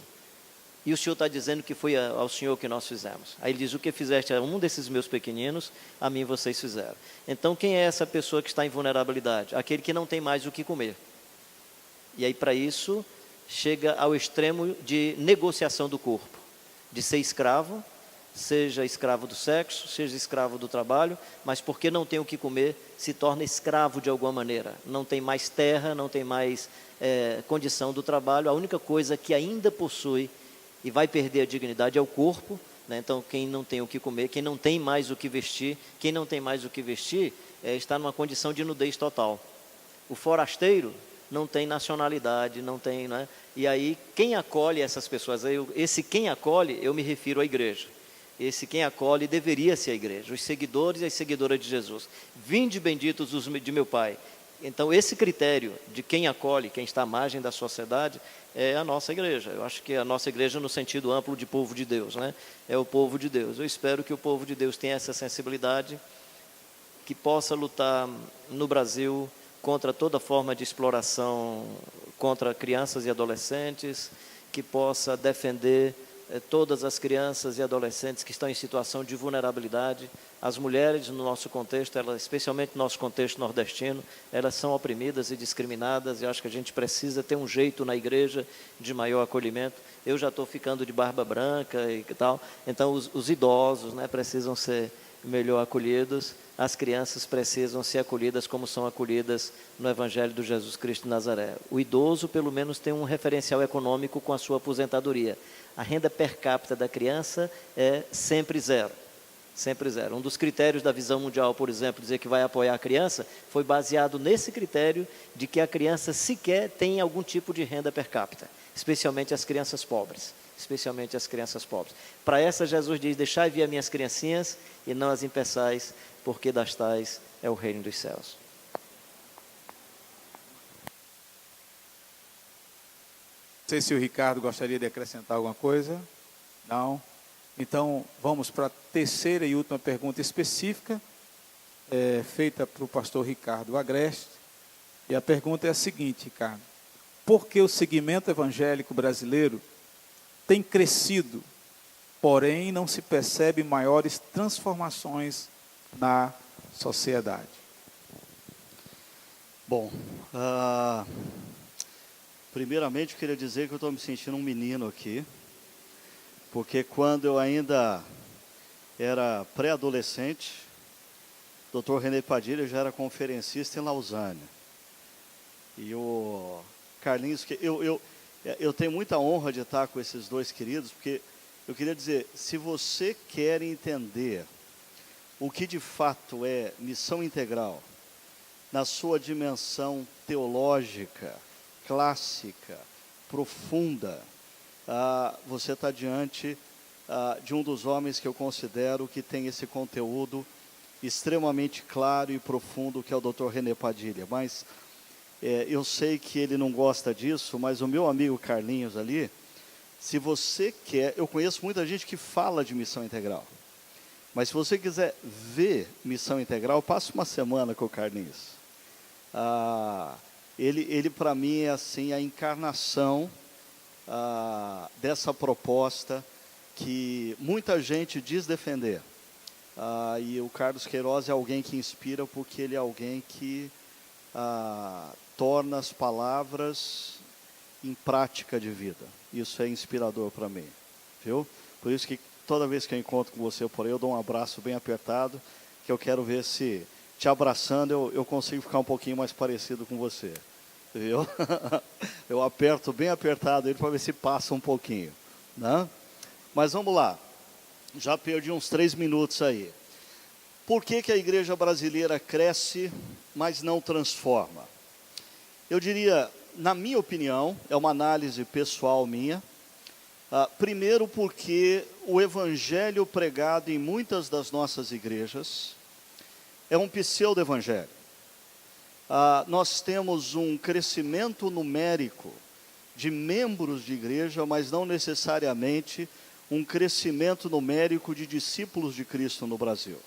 E o Senhor está dizendo que foi ao Senhor que nós fizemos. Aí ele diz, o que fizeste a um desses meus pequeninos, a mim vocês fizeram. Então, quem é essa pessoa que está em vulnerabilidade? Aquele que não tem mais o que comer. E aí, para isso, chega ao extremo de negociação do corpo. De ser escravo, seja escravo do sexo, seja escravo do trabalho, mas porque não tem o que comer, se torna escravo de alguma maneira. Não tem mais terra, não tem mais condição do trabalho. A única coisa que ainda possui e vai perder a dignidade é o corpo, né? Então, quem não tem o que comer, quem não tem mais o que vestir, quem não tem mais o que vestir, está numa condição de nudez total. O forasteiro não tem nacionalidade, não tem, né? E aí, quem acolhe essas pessoas? Esse quem acolhe, eu me refiro à igreja. Esse quem acolhe deveria ser a igreja, os seguidores e as seguidoras de Jesus. Vinde benditos os de meu Pai. Então, esse critério de quem acolhe, quem está à margem da sociedade, é a nossa igreja. Eu acho que a nossa igreja, no sentido amplo de povo de Deus, né? É o povo de Deus. Eu espero que o povo de Deus tenha essa sensibilidade, que possa lutar no Brasil contra toda forma de exploração contra crianças e adolescentes, que possa defender todas as crianças e adolescentes que estão em situação de vulnerabilidade. As mulheres, no nosso contexto, especialmente no nosso contexto nordestino, elas são oprimidas e discriminadas, e acho que a gente precisa ter um jeito na igreja de maior acolhimento. Eu já estou ficando de barba branca e tal, então os idosos, né, precisam ser melhor acolhidos, as crianças precisam ser acolhidas como são acolhidas no Evangelho do Jesus Cristo de Nazaré. O idoso, pelo menos, tem um referencial econômico com a sua aposentadoria. A renda per capita da criança é sempre zero. Sempre zero. Um dos critérios da Visão Mundial, por exemplo, dizer que vai apoiar a criança, foi baseado nesse critério de que a criança sequer tem algum tipo de renda per capita, especialmente as crianças pobres. Especialmente as crianças pobres. Para essas, Jesus diz, deixai vir as minhas criancinhas e não as impeçais, porque das tais é o reino dos céus. Não sei se o Ricardo gostaria de acrescentar alguma coisa. Não? Então, vamos para a terceira e última pergunta específica, feita para o pastor Ricardo Agreste. E a pergunta é a seguinte, Ricardo. Por que o segmento evangélico brasileiro tem crescido, porém não se percebe maiores transformações na sociedade? Bom, primeiramente eu queria dizer que eu estou me sentindo um menino aqui, porque quando eu ainda era pré-adolescente, o Dr. René Padilha já era conferencista em Lausanne. E o Carlinhos, que eu tenho muita honra de estar com esses dois queridos, porque eu queria dizer, se você quer entender o que de fato é missão integral, na sua dimensão teológica, clássica, profunda, você está diante de um dos homens que eu considero que tem esse conteúdo extremamente claro e profundo, que é o Dr. René Padilha. Mas eu sei que ele não gosta disso, mas o meu amigo Carlinhos ali, se você quer, eu conheço muita gente que fala de missão integral, mas se você quiser ver missão integral, passa uma semana com o Carlinhos. Ele para mim é assim, a encarnação dessa proposta que muita gente diz defender. E o Carlos Queiroz é alguém que inspira, porque ele é alguém que torna as palavras em prática de vida. Isso é inspirador para mim, viu? Por isso que toda vez que eu encontro com você por aí, eu dou um abraço bem apertado, que eu quero ver se, te abraçando, eu consigo ficar um pouquinho mais parecido com você, viu? Eu aperto bem apertado ele para ver se passa um pouquinho, né? Mas vamos lá, já perdi uns 3 minutos aí. Por que que a igreja brasileira cresce, mas não transforma? Eu diria, na minha opinião, é uma análise pessoal minha, primeiro porque o evangelho pregado em muitas das nossas igrejas é um pseudo-evangelho. Nós temos um crescimento numérico de membros de igreja, mas não necessariamente um crescimento numérico de discípulos de Cristo no Brasil.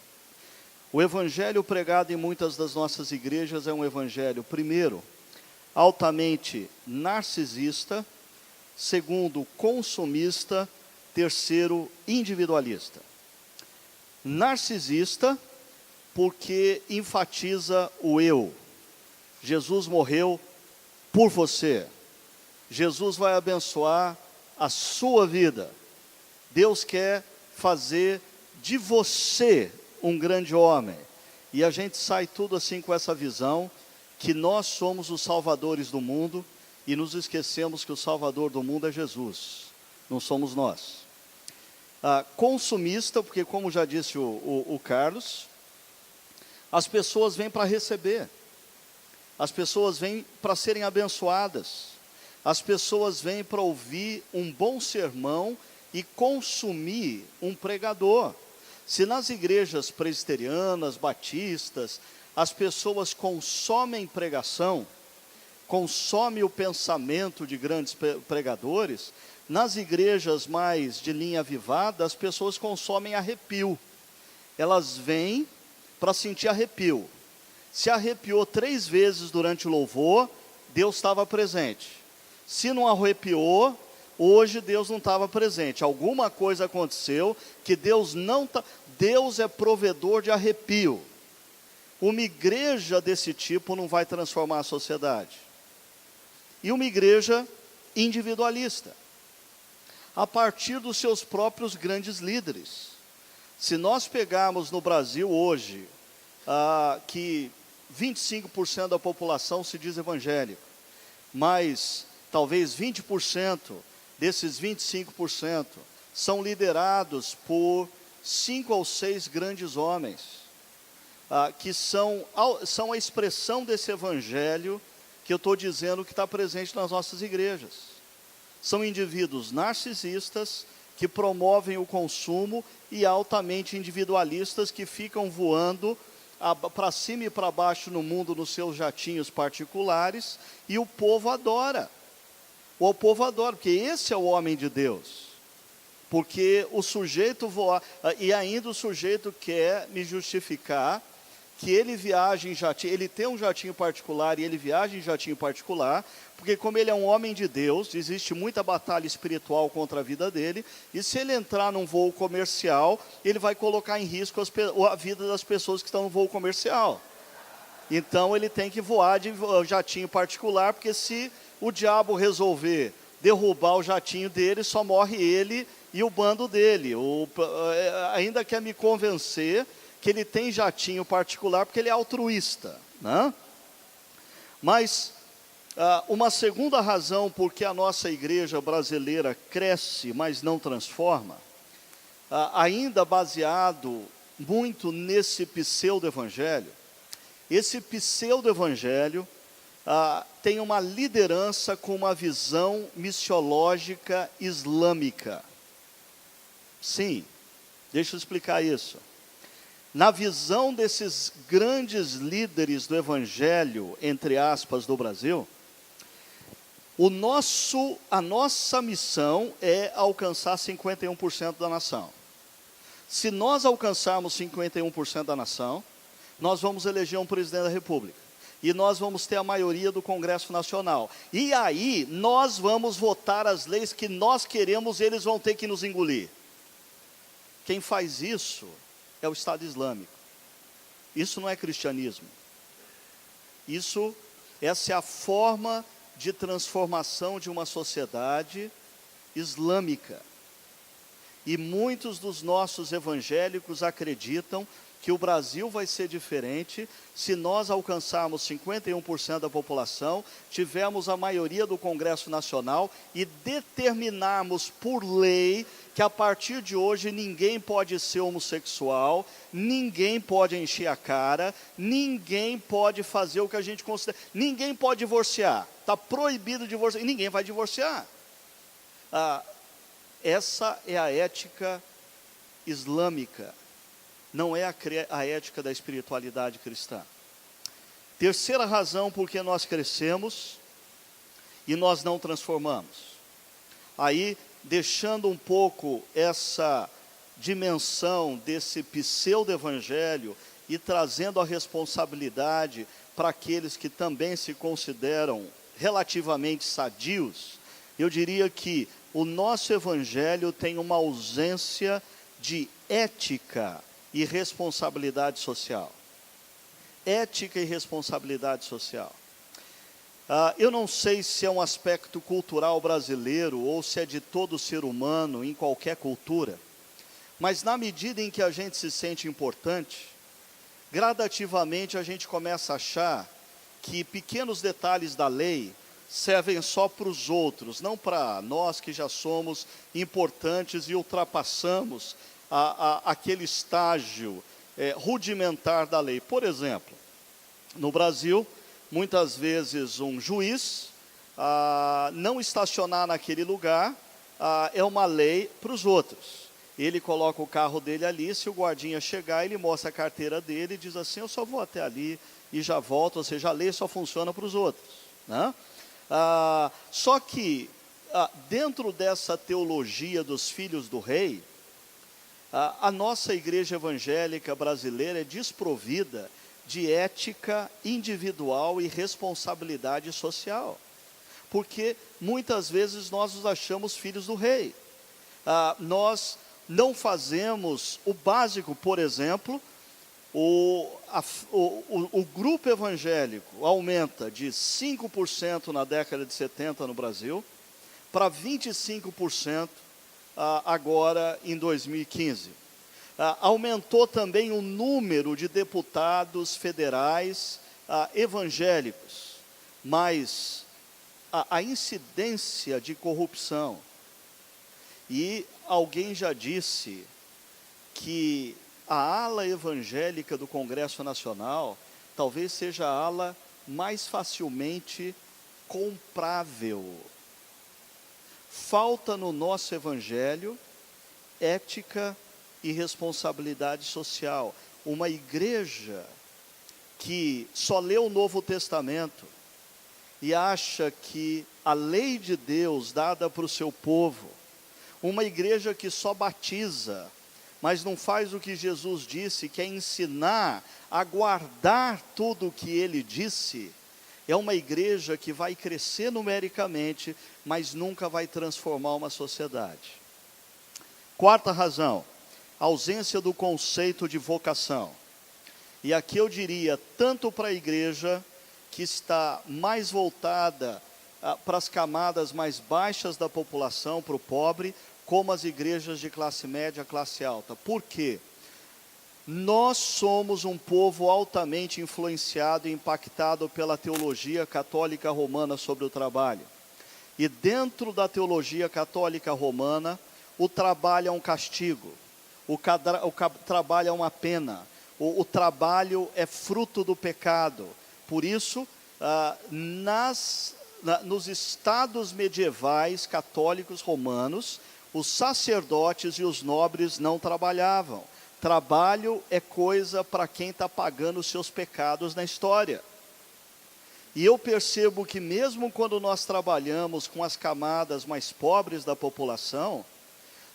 O evangelho pregado em muitas das nossas igrejas é um evangelho, primeiro, altamente narcisista, segundo, consumista, terceiro, individualista. Narcisista, porque enfatiza o eu. Jesus morreu por você. Jesus vai abençoar a sua vida. Deus quer fazer de você um grande homem. E a gente sai tudo assim com essa visão, que nós somos os salvadores do mundo, e nos esquecemos que o Salvador do mundo é Jesus, não somos nós. Consumista, porque como já disse o Carlos, as pessoas vêm para receber, as pessoas vêm para serem abençoadas, as pessoas vêm para ouvir um bom sermão e consumir um pregador. Se nas igrejas presbiterianas, batistas, as pessoas consomem pregação, consome o pensamento de grandes pregadores, nas igrejas mais de linha avivada, as pessoas consomem arrepio. Elas vêm para sentir arrepio. Se arrepiou 3 vezes durante o louvor, Deus estava presente. Se não arrepiou, hoje Deus não estava presente. Alguma coisa aconteceu que Deus não está... Deus é provedor de arrepio. Uma igreja desse tipo não vai transformar a sociedade. E uma igreja individualista, a partir dos seus próprios grandes líderes. Se nós pegarmos no Brasil hoje, que 25% da população se diz evangélico, mas talvez 20% desses 25% são liderados por 5 ou 6 grandes homens, que são a expressão desse evangelho que eu estou dizendo que está presente nas nossas igrejas. São indivíduos narcisistas que promovem o consumo e altamente individualistas que ficam voando para cima e para baixo no mundo nos seus jatinhos particulares, e o povo adora. O povo adora, porque esse é o homem de Deus. Porque o sujeito voa, e ainda o sujeito quer me justificar que ele viaja em jatinho, ele tem um jatinho particular e ele viaja em jatinho particular, porque como ele é um homem de Deus, existe muita batalha espiritual contra a vida dele, e se ele entrar num voo comercial, ele vai colocar em risco a vida das pessoas que estão no voo comercial. Então ele tem que voar de jatinho particular, porque se o diabo resolver derrubar o jatinho dele, só morre ele e o bando dele. Ainda quer me convencer que ele tem jatinho particular porque ele é altruísta, né? Mas uma segunda razão por que a nossa igreja brasileira cresce, mas não transforma, ainda baseado muito nesse pseudo-evangelho. Esse pseudo-evangelho tem uma liderança com uma visão missiológica islâmica. Sim, deixa eu explicar isso. Na visão desses grandes líderes do evangelho, entre aspas, do Brasil, a nossa missão é alcançar 51% da nação. Se nós alcançarmos 51% da nação, nós vamos eleger um presidente da República. E nós vamos ter a maioria do Congresso Nacional. E aí, nós vamos votar as leis que nós queremos, eles vão ter que nos engolir. Quem faz isso é o Estado Islâmico. Isso não é cristianismo. Essa é a forma de transformação de uma sociedade islâmica. E muitos dos nossos evangélicos acreditam que o Brasil vai ser diferente se nós alcançarmos 51% da população, tivermos a maioria do Congresso Nacional e determinarmos por lei que a partir de hoje ninguém pode ser homossexual, ninguém pode encher a cara, ninguém pode fazer o que a gente considera, ninguém pode divorciar, está proibido divorciar, e ninguém vai divorciar. Essa é a ética islâmica, não é a ética da espiritualidade cristã. Terceira razão por que nós crescemos e nós não transformamos. Aí, deixando um pouco essa dimensão desse pseudo-evangelho e trazendo a responsabilidade para aqueles que também se consideram relativamente sadios, eu diria que o nosso evangelho tem uma ausência de ética e responsabilidade social. Ética e responsabilidade social. Eu não sei se é um aspecto cultural brasileiro ou se é de todo ser humano em qualquer cultura, mas na medida em que a gente se sente importante, gradativamente a gente começa a achar que pequenos detalhes da lei servem só para os outros, não para nós que já somos importantes e ultrapassamos aquele estágio rudimentar da lei. Por exemplo, no Brasil, muitas vezes um juiz não estacionar naquele lugar é uma lei para os outros. Ele coloca o carro dele ali, se o guardinha chegar, ele mostra a carteira dele e diz assim, eu só vou até ali e já volto, ou seja, a lei só funciona para os outros, né? Só que dentro dessa teologia dos filhos do rei, a nossa igreja evangélica brasileira é desprovida de ética individual e responsabilidade social, porque muitas vezes nós nos achamos filhos do rei. Nós não fazemos o básico, por exemplo, o grupo evangélico aumenta de 5% na década de 70 no Brasil, para 25% agora em 2015. Aumentou também o número de deputados federais evangélicos, mas a incidência de corrupção, e alguém já disse que a ala evangélica do Congresso Nacional talvez seja a ala mais facilmente comprável. Falta no nosso evangelho ética e responsabilidade social. Uma igreja que só lê o Novo Testamento e acha que a lei de Deus dada para o seu povo, uma igreja que só batiza, mas não faz o que Jesus disse, que é ensinar a guardar tudo o que ele disse, é uma igreja que vai crescer numericamente, mas nunca vai transformar uma sociedade. Quarta razão, ausência do conceito de vocação. E aqui eu diria, tanto para a igreja que está mais voltada para as camadas mais baixas da população, para o pobre, como as igrejas de classe média, classe alta. Por quê? Nós somos um povo altamente influenciado e impactado pela teologia católica romana sobre o trabalho. E dentro da teologia católica romana, o trabalho é um castigo, o trabalho é uma pena, o trabalho é fruto do pecado. Por isso, nos estados medievais católicos romanos, os sacerdotes e os nobres não trabalhavam. Trabalho é coisa para quem está pagando os seus pecados na história. E eu percebo que mesmo quando nós trabalhamos com as camadas mais pobres da população,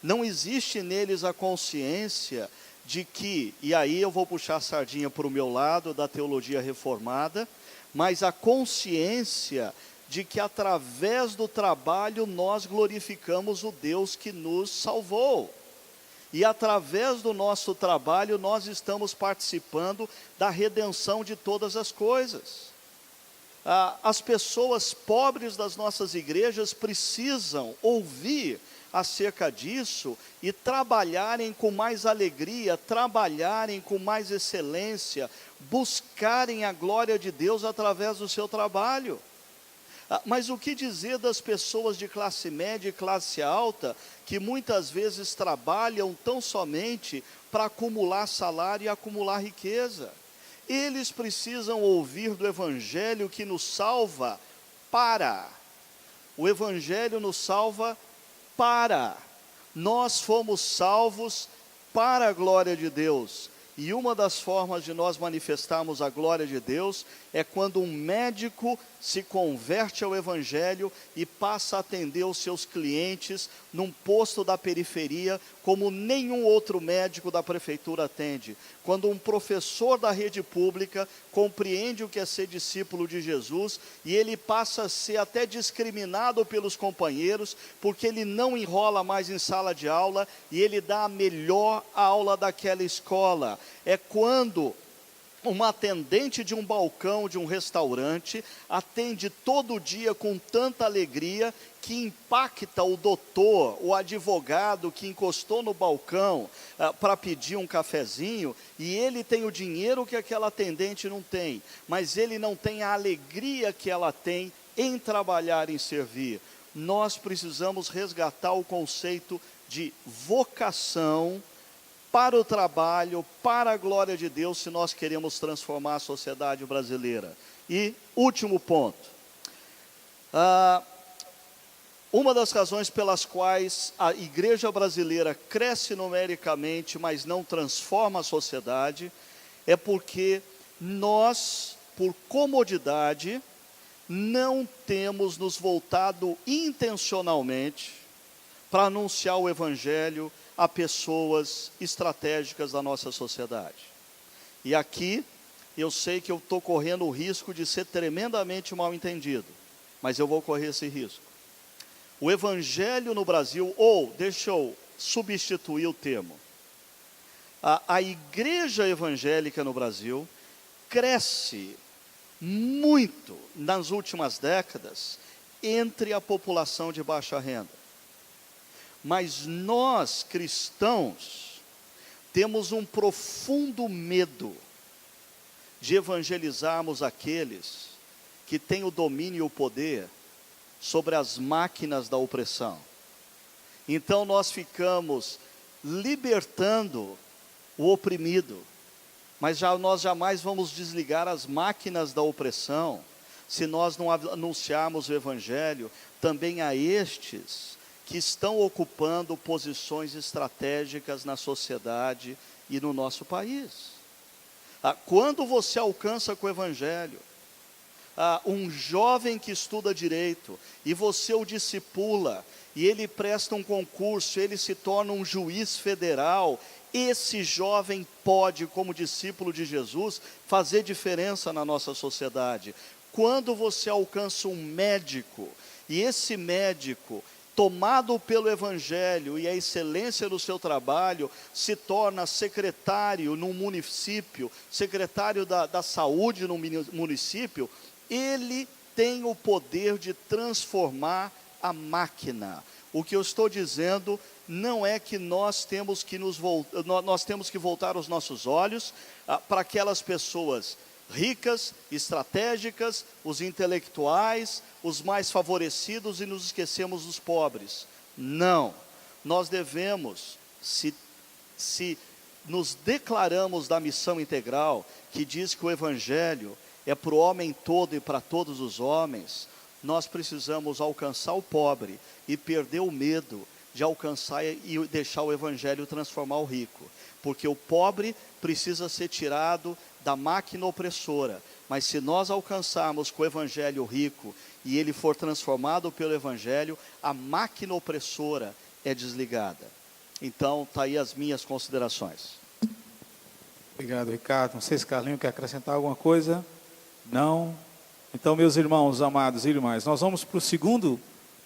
não existe neles a consciência de que, e aí eu vou puxar a sardinha para o meu lado da teologia reformada, mas a consciência de que através do trabalho nós glorificamos o Deus que nos salvou. E através do nosso trabalho nós estamos participando da redenção de todas as coisas. As pessoas pobres das nossas igrejas precisam ouvir acerca disso e trabalharem com mais alegria, trabalharem com mais excelência, buscarem a glória de Deus através do seu trabalho. Mas o que dizer das pessoas de classe média e classe alta, que muitas vezes trabalham tão somente para acumular salário e acumular riqueza? Eles precisam ouvir do Evangelho que nos salva para. O Evangelho nos salva para. Nós fomos salvos para a glória de Deus. E uma das formas de nós manifestarmos a glória de Deus é quando um médico se converte ao Evangelho e passa a atender os seus clientes num posto da periferia como nenhum outro médico da prefeitura atende. Quando um professor da rede pública compreende o que é ser discípulo de Jesus e ele passa a ser até discriminado pelos companheiros, porque ele não enrola mais em sala de aula e ele dá a melhor aula daquela escola. É quando uma atendente de um balcão de um restaurante atende todo dia com tanta alegria que impacta o doutor, o advogado que encostou no balcão para pedir um cafezinho, e ele tem o dinheiro que aquela atendente não tem, mas ele não tem a alegria que ela tem em trabalhar, em servir. Nós precisamos resgatar o conceito de vocação para o trabalho, para a glória de Deus, se nós queremos transformar a sociedade brasileira. E último ponto, uma das razões pelas quais a igreja brasileira cresce numericamente, mas não transforma a sociedade, é porque nós, por comodidade, não temos nos voltado intencionalmente para anunciar o Evangelho a pessoas estratégicas da nossa sociedade. E aqui, eu sei que eu estou correndo o risco de ser tremendamente mal entendido, mas eu vou correr esse risco. O Evangelho no Brasil, ou, deixa eu substituir o termo, a igreja evangélica no Brasil cresce muito nas últimas décadas entre a população de baixa renda. Mas nós, cristãos, temos um profundo medo de evangelizarmos aqueles que têm o domínio e o poder sobre as máquinas da opressão. Então nós ficamos libertando o oprimido, mas nós jamais vamos desligar as máquinas da opressão, se nós não anunciarmos o Evangelho também a estes que estão ocupando posições estratégicas na sociedade e no nosso país. Quando você alcança com o Evangelho um jovem que estuda direito e você o discipula e ele presta um concurso, ele se torna um juiz federal, esse jovem pode, como discípulo de Jesus, fazer diferença na nossa sociedade. Quando você alcança um médico e esse médico, tomado pelo Evangelho e a excelência do seu trabalho, se torna secretário num município, secretário da saúde num município, ele tem o poder de transformar a máquina. O que eu estou dizendo não é que nós temos que voltar os nossos olhos para aquelas pessoas ricas, estratégicas, os intelectuais, os mais favorecidos e nos esquecemos dos pobres. Não, nós devemos, se nos declaramos da missão integral, que diz que o Evangelho é para o homem todo e para todos os homens, nós precisamos alcançar o pobre e perder o medo de alcançar e deixar o Evangelho transformar o rico, porque o pobre precisa ser tirado da máquina opressora, mas se nós alcançarmos com o Evangelho rico e ele for transformado pelo Evangelho, a máquina opressora é desligada. Então, está aí as minhas considerações. Obrigado, Ricardo. Não sei se Carlinho quer acrescentar alguma coisa? Não? Então, meus irmãos, amados e irmãs, nós vamos para o segundo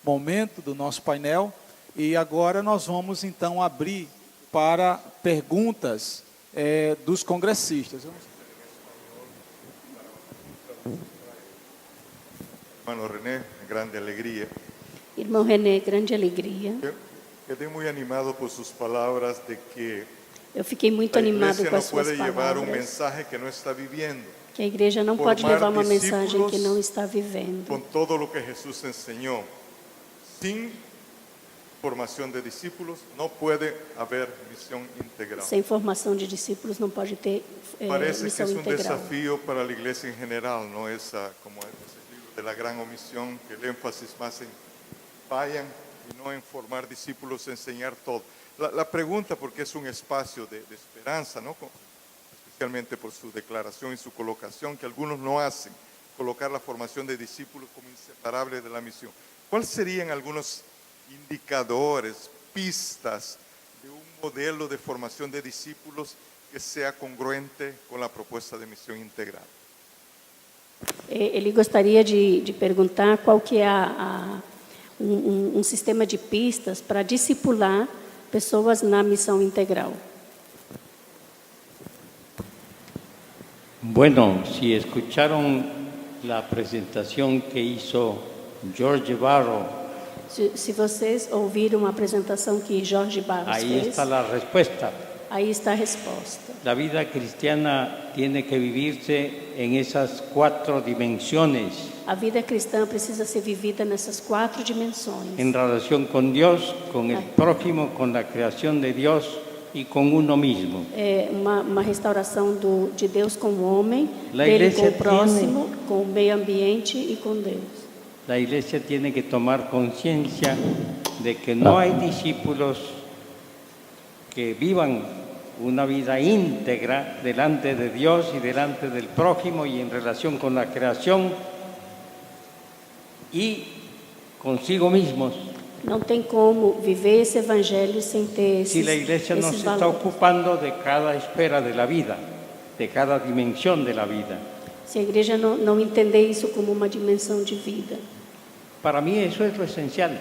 momento do nosso painel e agora nós vamos então abrir para perguntas dos congressistas. Hermano René, grande alegría. Irmão René, grande alegria. Quedé muy animado por sus palabras de que Eu fiquei muito la animado iglesia com no as suas puede llevar un palavras, mensaje que no está viviendo, que a igreja não formar pode levar uma mensagem discípulos que não está vivendo. con todo lo que Jesús enseñó. Sin formación de discípulos no puede haber misión integral. Sem formação de discípulos não pode ter Parece que missão es un integral. desafío para la iglesia en general, no esa como ese libro de la gran omisión, que el énfasis más en vayan y no en formar discípulos, enseñar todo. La pregunta, porque es un espacio de esperanza, ¿no? Especialmente por su declaración y su colocación, que algunos no hacen, colocar la formación de discípulos como inseparable de la misión. ¿Cuáles serían algunos indicadores, pistas de un modelo de formación de discípulos que sea congruente con la propuesta de misión integral? Ele gostaria de perguntar qual que é um sistema de pistas para discipular pessoas na missão integral. Bueno, si escucharon la presentación que hizo George Barro, Se vocês ouviram a apresentação que Jorge Barros ahí fez, está la respuesta. aí está a resposta. La vida cristiana tiene que vivirse en esas 4 dimensiones, A vida cristã precisa ser vivida nessas 4 dimensões. en relación con Dios, con el prójimo, con la creación de Dios y con uno mismo. É uma restauração de Deus com o homem, La dele com iglesia o próximo, com o meio ambiente e com Deus. La iglesia tiene que tomar conciencia de que no hay discípulos que vivan una vida íntegra delante de Dios y delante del prójimo y en relación con la creación y consigo mismos. Não tem como viver esse evangelho sem ter Si la iglesia no se está valores. ocupando de cada esfera de la vida, de cada dimensión de la vida. Se a igreja não entender isso como uma dimensão de vida. Para mí eso es lo esencial.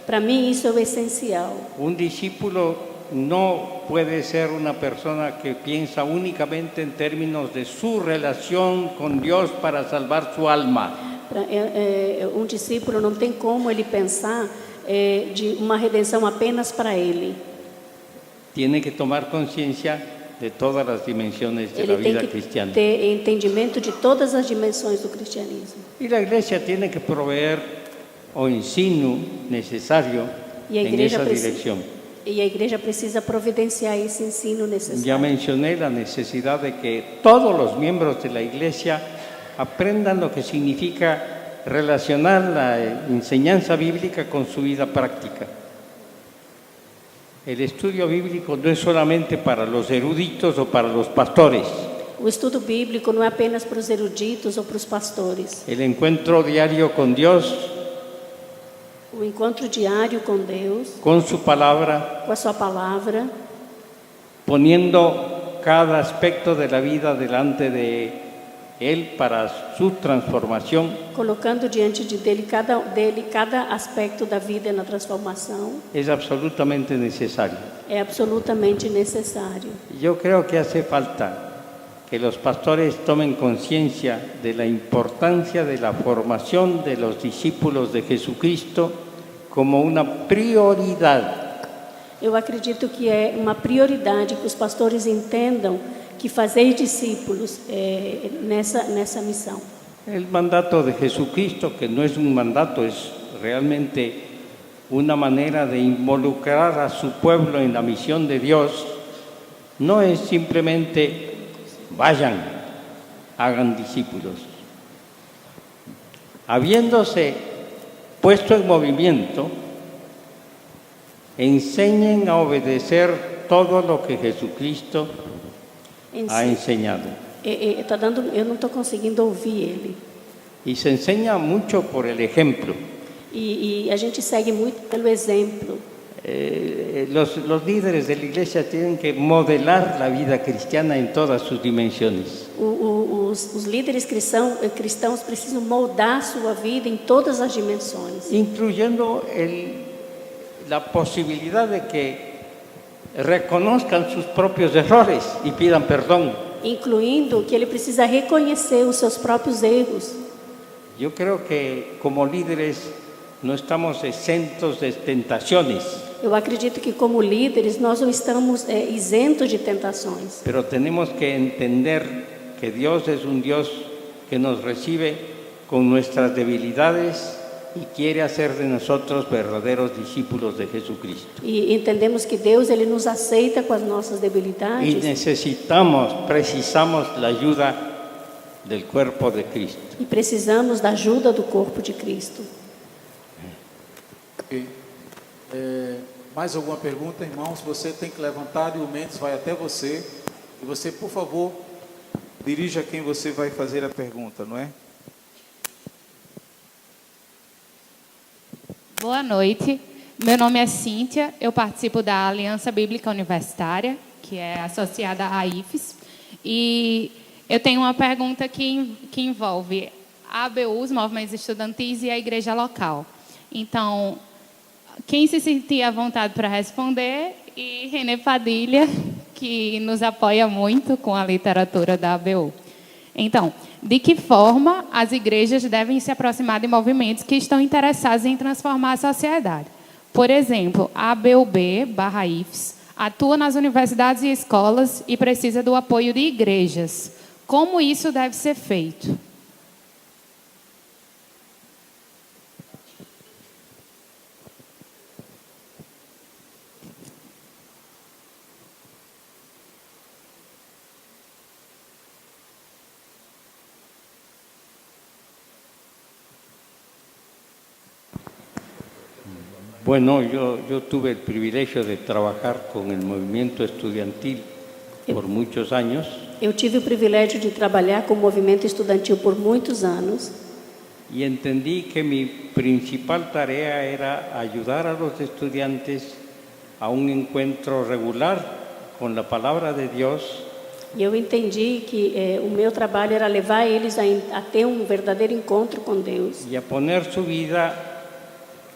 Para mim isso é o essencial. Un discípulo no puede ser una persona que piensa únicamente en términos de su relación con Dios para salvar su alma. Um discípulo não tem como ele pensar de uma redenção apenas para ele. Tiene que tomar conciencia de todas las dimensiones de la Ele tem vida que cristiana. ter entendimento de todas as dimensões do cristianismo. Y la iglesia tiene que proveer o ensino necesario E a en igreja esa precisa, dirección. e a igreja precisa providenciar esse ensino Ya necessário. mencioné la necesidad de que todos los miembros de la iglesia aprendan lo que significa relacionar la enseñanza bíblica con su vida práctica. El estudio bíblico no es solamente para los eruditos o para los pastores. O estudo bíblico não é apenas para os eruditos ou para os pastores. El encuentro diario con Dios, O encontro diário com Deus, con su palabra, com a sua palavra, poniendo cada aspecto de la vida delante de Él para su transformación, colocando diante dele cada aspecto da vida na transformação, es absolutamente necesario. é absolutamente necessário. Yo creo que hace falta que los pastores tomen conciencia de la importancia de la formación de los discípulos de Jesucristo como una prioridad. Eu acredito que é uma prioridade que os pastores entendam que fazer discípulos nessa missão. El mandato de Jesucristo, que no es un mandato, es realmente una manera de involucrar a su pueblo en la misión de Dios, no es simplemente vayan, hagan discípulos. Habiéndose puesto en movimiento, enseñen a obedecer todo lo que Jesucristo ha enseñado. Eu não estou conseguindo ouvir ele. Y se enseña mucho por el ejemplo. E a gente segue muito pelo exemplo. Los líderes de la iglesia tienen que modelar la vida cristiana en todas sus dimensiones. Os líderes cristãos precisam moldar sua vida em todas as dimensões, Incluyendo la posibilidad de que reconozcan sus propios errores y pidan perdón. incluindo que ele precisa reconhecer os seus próprios erros. Yo creo que como líderes no estamos exentos de tentaciones, Eu acredito que, como líderes, nós não estamos isentos de tentações. pero tenemos que entender que Dios es un Dios que nos recibe con nuestras debilidades y quiere hacer de nosotros verdaderos discípulos de Jesucristo. E entendemos que Deus ele nos aceita com as nossas Y debilidades. precisamos la ayuda del cuerpo de Cristo. E precisamos da ajuda do corpo de Cristo. Ok. Mais alguma pergunta, irmãos? Você tem que levantar e o Mendes vai até você. E você, por favor, dirija quem você vai fazer a pergunta, não é? Boa noite, meu nome é Cíntia, eu participo da Aliança Bíblica Universitária, que é associada à IFES, e eu tenho uma pergunta que envolve a ABU, os movimentos estudantis e a igreja local. Então, quem se sentir à vontade para responder, e René Padilha, que nos apoia muito com a literatura da ABU. Então, de que forma as igrejas devem se aproximar de movimentos que estão interessados em transformar a sociedade? Por exemplo, a ABUB/IFES atua nas universidades e escolas e precisa do apoio de igrejas. Como isso deve ser feito? Bueno, yo tuve el privilegio de trabajar con el movimiento estudiantil por muchos años Eu tive o privilégio de trabalhar com o movimento estudantil por muitos anos. y entendí que mi principal tarea era ayudar a los estudiantes a un encuentro regular con la palabra de Dios E eu entendi que o meu trabalho era levar eles a ter um verdadeiro encontro com Deus y a poner su vida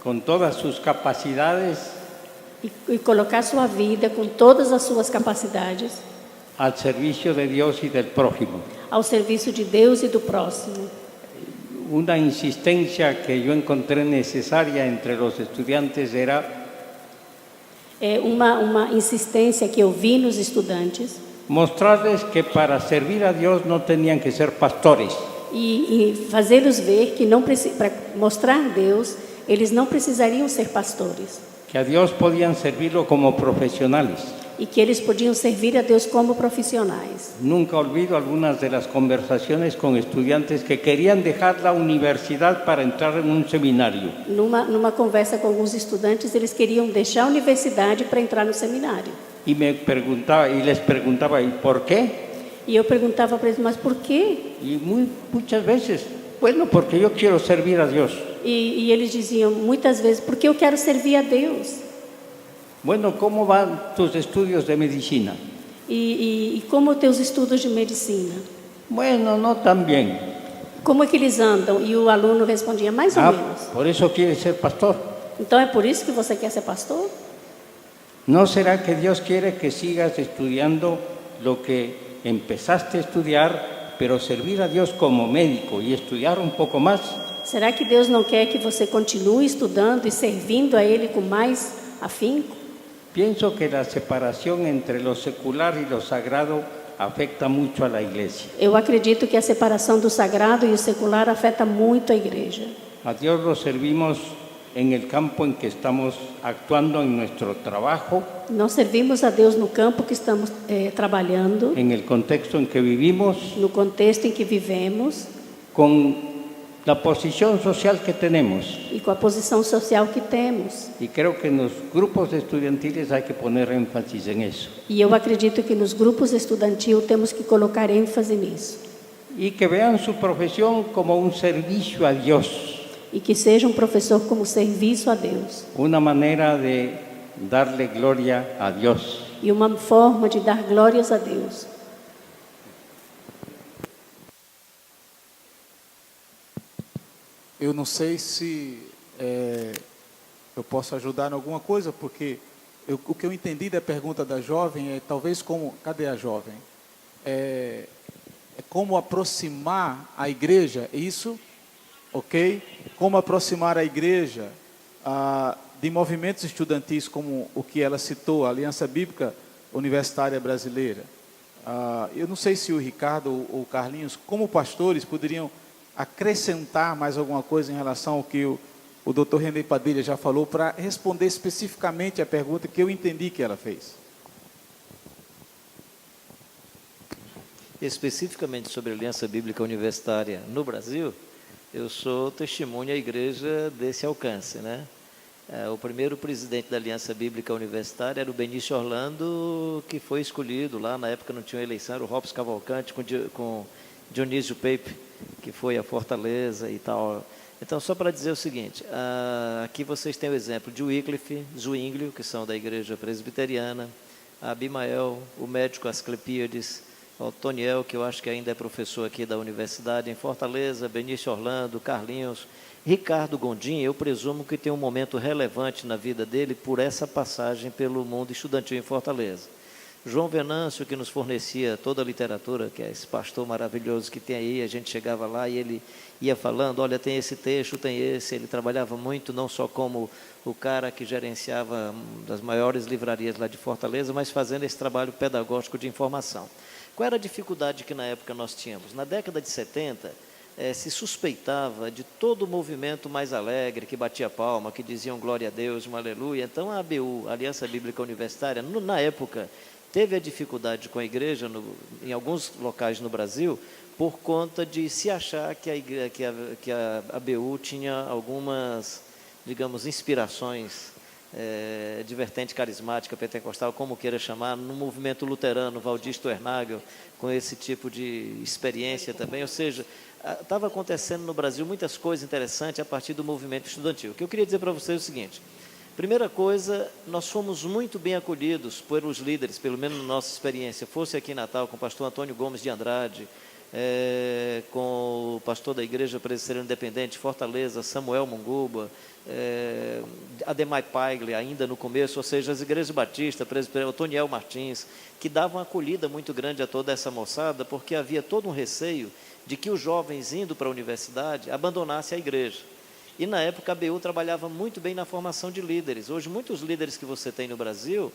con todas sus capacidades e colocar sua vida com todas as suas capacidades al servicio de Dios y del prójimo. ao serviço de Deus e do próximo. Una insistencia que yo encontré necesaria entre los estudiantes era Uma insistência que eu vi nos estudantes mostrarles que para servir a Dios no tenían que ser pastores, e fazê-los ver que para mostrar Deus, eles não precisariam ser pastores que a Dios podían servirlo como profesionales. e que eles podiam servir a Deus como profissionais. Nunca olvido algunas de las conversaciones con estudiantes que querían dejar la universidad para entrar en un seminario. Numa conversa com alguns estudantes, eles queriam deixar a universidade para entrar no seminário. Y les preguntaba, ¿y por qué? E eu perguntava para eles, mas por quê? Y muchas veces, bueno, porque yo quiero servir a Dios. E eles diziam muitas vezes, porque eu quero servir a Deus. Bueno, ¿cómo van tus estudios de medicina? E como teus estudos de medicina? Bueno, no tan bien. Como é que eles andam? E o aluno respondia, mais ou menos. Por eso quieres ser pastor. Então é por isso que você quer ser pastor? ¿No será que Dios quiere que sigas estudiando lo que empezaste a estudiar, pero servir a Dios como médico y estudiar un poco más? Será que Deus não quer que você continue estudando e servindo a Ele com mais afinco? Pienso que la separación entre lo secular y lo sagrado afecta mucho a la iglesia. Eu acredito que a separação do sagrado e o secular afeta muito a igreja. A Dios lo servimos en el campo en que estamos actuando en nuestro trabajo, Nós servimos a Deus no campo que estamos trabalhando, en el contexto en que vivimos, no contexto em que vivemos con la posición social que tenemos. e com a posição social que temos. Y creo que en los grupos estudiantiles hay que poner énfasis en eso. E eu acredito que nos grupos estudantil temos que colocar ênfase nisso. Y que vean su profesión como un servicio a Dios, E que seja um professor como serviço a Deus. una manera de darle gloria a Dios. E uma forma de dar glórias a Deus. Eu não sei se eu posso ajudar em alguma coisa, porque o que eu entendi da pergunta da jovem é talvez como... Cadê a jovem? É como aproximar a igreja, é isso? ok? Como aproximar a igreja de movimentos estudantis como o que ela citou, a Aliança Bíblica Universitária Brasileira. Eu não sei se o Ricardo ou o Carlinhos, como pastores, poderiam acrescentar mais alguma coisa em relação ao que o Dr. René Padilha já falou, para responder especificamente a pergunta que eu entendi que ela fez. Especificamente sobre a Aliança Bíblica Universitária no Brasil, eu sou testemunha à igreja desse alcance, né? O primeiro presidente da Aliança Bíblica Universitária era o Benício Orlando, que foi escolhido lá, na época não tinha eleição, era o Robson Cavalcante com Dionísio Pepe, que foi a Fortaleza e tal. Então, só para dizer o seguinte, aqui vocês têm o exemplo de Wycliffe, Zwinglio, que são da igreja presbiteriana, Abimael, o médico Asclepíades, o Toniel, que eu acho que ainda é professor aqui da universidade em Fortaleza, Benício Orlando, Carlinhos, Ricardo Gondim, eu presumo que tem um momento relevante na vida dele por essa passagem pelo mundo estudantil em Fortaleza. João Venâncio, que nos fornecia toda a literatura, que é esse pastor maravilhoso que tem aí, a gente chegava lá e ele ia falando, olha, tem esse texto, tem esse, ele trabalhava muito, não só como o cara que gerenciava das maiores livrarias lá de Fortaleza, mas fazendo esse trabalho pedagógico de informação. Qual era a dificuldade que na época nós tínhamos? Na década de 70, se suspeitava de todo o movimento mais alegre, que batia palma, que diziam glória a Deus, um aleluia. Então a ABU, a Aliança Bíblica Universitária, na época, teve a dificuldade com a igreja, em alguns locais no Brasil, por conta de se achar que a ABU tinha algumas, digamos, inspirações de vertente carismática, pentecostal, como queira chamar, no movimento luterano, Valdisto Ernagel, com esse tipo de experiência também, ou seja, estava acontecendo no Brasil muitas coisas interessantes a partir do movimento estudantil. O que eu queria dizer para vocês é o seguinte: primeira coisa, nós fomos muito bem acolhidos pelos líderes, pelo menos na nossa experiência, fosse aqui em Natal com o pastor Antônio Gomes de Andrade, com o pastor da Igreja Presbiteriana Independente de Fortaleza, Samuel Munguba, Ademai Pagli, ainda no começo, ou seja, as igrejas batistas, o Toniel Martins, que davam uma acolhida muito grande a toda essa moçada, porque havia todo um receio de que os jovens indo para a universidade abandonassem a igreja. E na época a ABU trabalhava muito bem na formação de líderes. Hoje muitos líderes que você tem no Brasil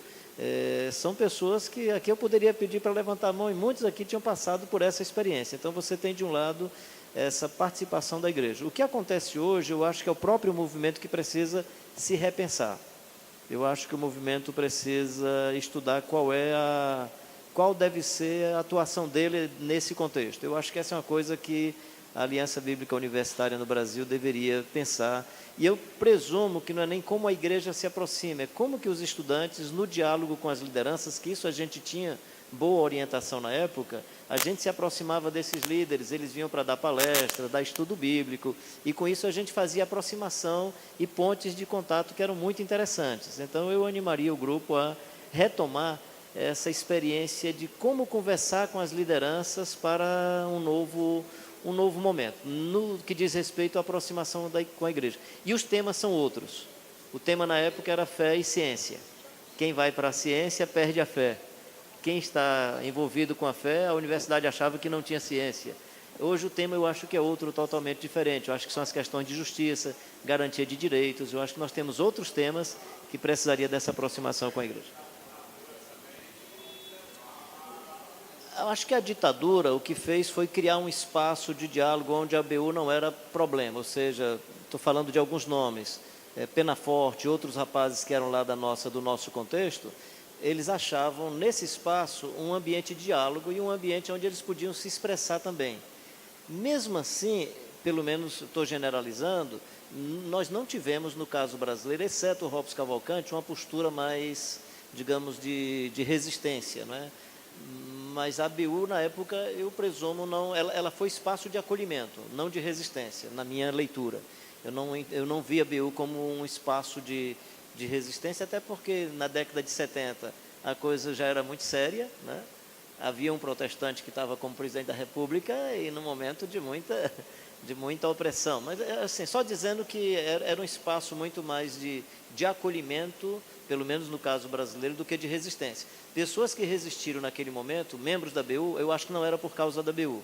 são pessoas que aqui eu poderia pedir para levantar a mão, e muitos aqui tinham passado por essa experiência. Então você tem de um lado essa participação da igreja. O que acontece hoje, eu acho que é o próprio movimento que precisa se repensar. Eu acho que o movimento precisa estudar qual deve ser a atuação dele nesse contexto. Eu acho que essa é uma coisa que a Aliança Bíblica Universitária no Brasil deveria pensar. E eu presumo que não é nem como a igreja se aproxima, é como que os estudantes, no diálogo com as lideranças, que isso a gente tinha boa orientação na época, a gente se aproximava desses líderes, eles vinham para dar palestra, dar estudo bíblico, e com isso a gente fazia aproximação e pontes de contato que eram muito interessantes. Então eu animaria o grupo a retomar essa experiência de como conversar com as lideranças para um novo momento, no que diz respeito à aproximação com a igreja. E os temas são outros. O tema na época era fé e ciência. Quem vai para a ciência perde a fé. Quem está envolvido com a fé, a universidade achava que não tinha ciência. Hoje o tema eu acho que é outro, totalmente diferente. Eu acho que são as questões de justiça, garantia de direitos. Eu acho que nós temos outros temas que precisaria dessa aproximação com a igreja. Eu acho que a ditadura o que fez foi criar um espaço de diálogo onde a ABU não era problema, ou seja, estou falando de alguns nomes, Penaforte, outros rapazes que eram lá do nosso contexto, eles achavam nesse espaço um ambiente de diálogo e um ambiente onde eles podiam se expressar também. Mesmo assim, pelo menos estou generalizando, nós não tivemos no caso brasileiro, exceto o Robson Cavalcante, uma postura mais, digamos, de resistência, não é? Mas a ABU, na época, eu presumo, ela foi espaço de acolhimento, não de resistência, na minha leitura. Eu não vi a ABU como um espaço de resistência, até porque na década de 70 a coisa já era muito séria, né? Havia um protestante que estava como presidente da República e num momento de muita opressão. Mas, assim, só dizendo que era um espaço muito mais de acolhimento, pelo menos no caso brasileiro, do que de resistência. Pessoas que resistiram naquele momento, membros da ABU, eu acho que não era por causa da ABU.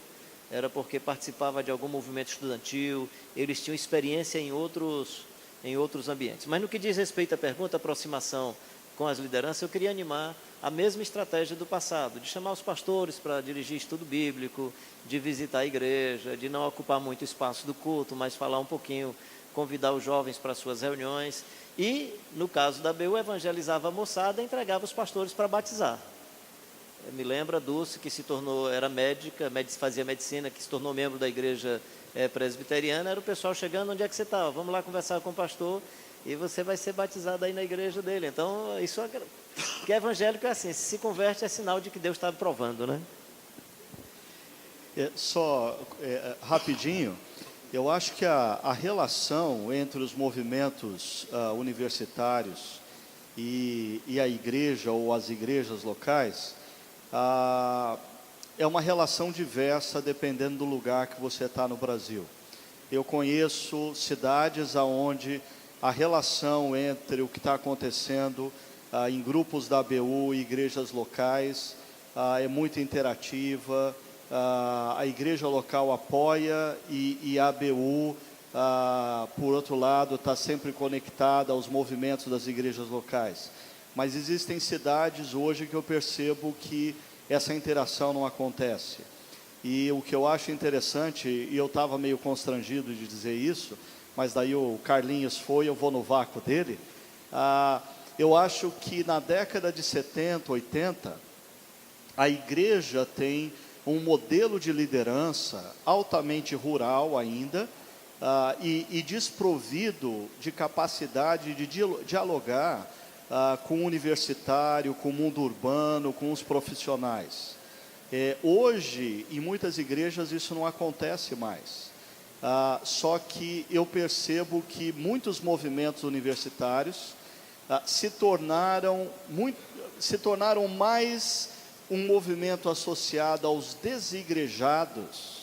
era porque participava de algum movimento estudantil, eles tinham experiência em outros ambientes. Mas no que diz respeito à pergunta, aproximação com as lideranças, eu queria animar a mesma estratégia do passado, de chamar os pastores para dirigir estudo bíblico, de visitar a igreja, de não ocupar muito espaço do culto, mas falar um pouquinho, convidar os jovens para suas reuniões. E, no caso da ABU, evangelizava a moçada e entregava os pastores para batizar. Me lembra a Dulce, que se tornou, era médica, fazia medicina, que se tornou membro da igreja presbiteriana, era o pessoal chegando, onde é que você estava? Vamos lá conversar com o pastor e você vai ser batizado aí na igreja dele. Então, isso é, porque evangélico é assim, se converte é sinal de que Deus está provando, né? Rapidinho, eu acho que a relação entre os movimentos universitários e a igreja ou as igrejas locais é uma relação diversa dependendo do lugar que você está no Brasil. Eu conheço cidades onde a relação entre o que está acontecendo em grupos da ABU e igrejas locais é muito interativa. A igreja local apoia e a ABU, por outro lado, está sempre conectada aos movimentos das igrejas locais. Mas existem cidades hoje que eu percebo que essa interação não acontece. E o que eu acho interessante, e eu estava meio constrangido de dizer isso, mas daí o Carlinhos foi, eu vou no vácuo dele. Eu acho que na década de 70, 80, a igreja tem um modelo de liderança altamente rural ainda, e desprovido de capacidade de dialogar com o universitário, com o mundo urbano, com os profissionais. Hoje, em muitas igrejas, isso não acontece mais. Só que eu percebo que muitos movimentos universitários se tornaram mais um movimento associado aos desigrejados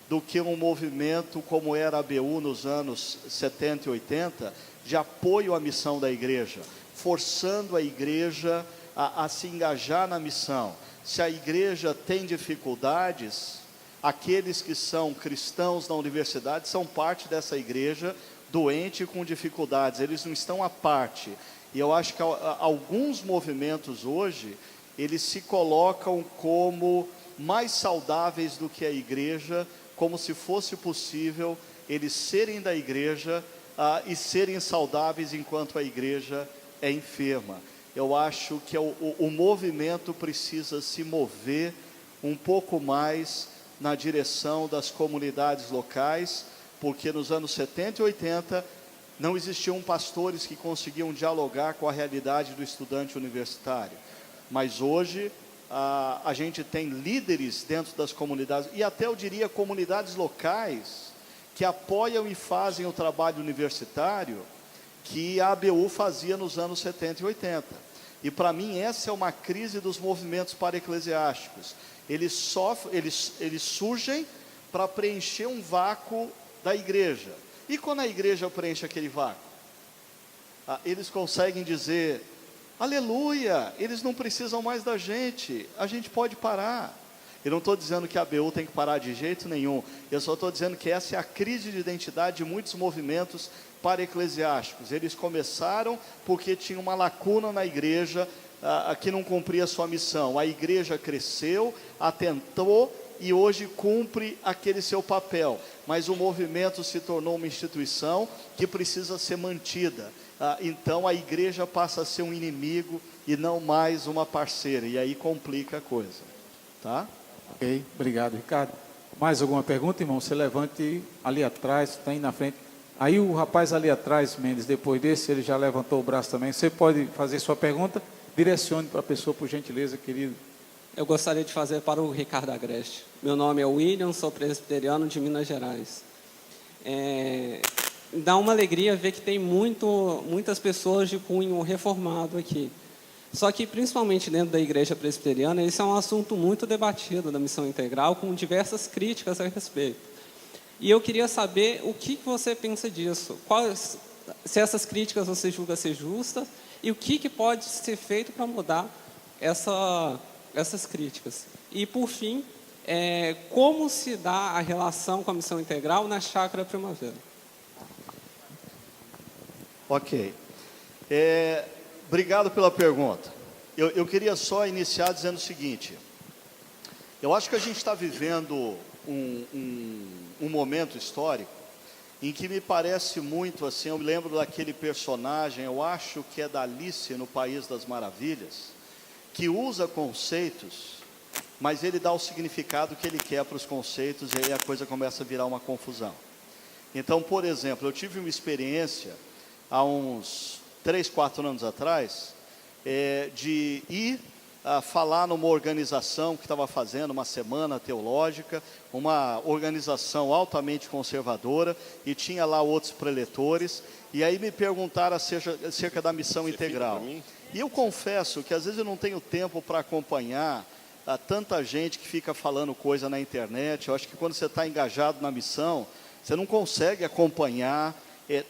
do que um movimento como era a ABU nos anos 70 e 80, de apoio à missão da igreja, forçando a igreja a se engajar na missão. Se a igreja tem dificuldades, aqueles que são cristãos na universidade são parte dessa igreja doente com dificuldades, eles não estão à parte. E eu acho que alguns movimentos hoje, eles se colocam como mais saudáveis do que a igreja, como se fosse possível eles serem da igreja e serem saudáveis enquanto a igreja é enferma. Eu acho que o movimento precisa se mover um pouco mais na direção das comunidades locais, porque nos anos 70 e 80 não existiam pastores que conseguiam dialogar com a realidade do estudante universitário. Mas hoje a gente tem líderes dentro das comunidades, e até eu diria comunidades locais, que apoiam e fazem o trabalho universitário que a ABU fazia nos anos 70 e 80. E para mim essa é uma crise dos movimentos para-eclesiásticos. Eles surgem para preencher um vácuo da igreja. E quando a igreja preenche aquele vácuo? Eles conseguem dizer: aleluia, eles não precisam mais da gente, a gente pode parar. Eu não estou dizendo que a ABU tem que parar de jeito nenhum, eu só estou dizendo que essa é a crise de identidade de muitos movimentos para-eclesiásticos. Eles começaram porque tinha uma lacuna na igreja que não cumpria a sua missão. A igreja cresceu, atentou e hoje cumpre aquele seu papel. Mas o movimento se tornou uma instituição que precisa ser mantida. Então a igreja passa a ser um inimigo e não mais uma parceira. E aí complica a coisa. Tá? Ok, obrigado, Ricardo. Mais alguma pergunta, irmão? Você levante ali atrás, está aí na frente. Aí o rapaz ali atrás, Mendes, depois desse, ele já levantou o braço também. Você pode fazer sua pergunta? Direcione para a pessoa, por gentileza, querido. Eu gostaria de fazer para o Ricardo Agreste. Meu nome é William, sou presbiteriano de Minas Gerais. Dá uma alegria ver que tem muitas pessoas de cunho reformado aqui. Só que, principalmente dentro da igreja presbiteriana, esse é um assunto muito debatido da missão integral, com diversas críticas a respeito. E eu queria saber o que você pensa disso. Se essas críticas você julga ser justas, e o que pode ser feito para mudar essas críticas. E, por fim, como se dá a relação com a missão integral na Chácara Primavera? Ok. Obrigado pela pergunta. Eu queria só iniciar dizendo o seguinte. Eu acho que a gente está vivendo um momento histórico em que me parece muito assim, eu me lembro daquele personagem, eu acho que é da Alice no País das Maravilhas, que usa conceitos, mas ele dá o significado que ele quer para os conceitos, e aí a coisa começa a virar uma confusão. Então, por exemplo, eu tive uma experiência há uns 3, 4 anos atrás, de ir falar numa organização que estava fazendo uma semana teológica, uma organização altamente conservadora, e tinha lá outros preletores, e aí me perguntaram acerca da missão integral. E eu confesso que às vezes eu não tenho tempo para acompanhar tanta gente que fica falando coisa na internet. Eu acho que quando você está engajado na missão, você não consegue acompanhar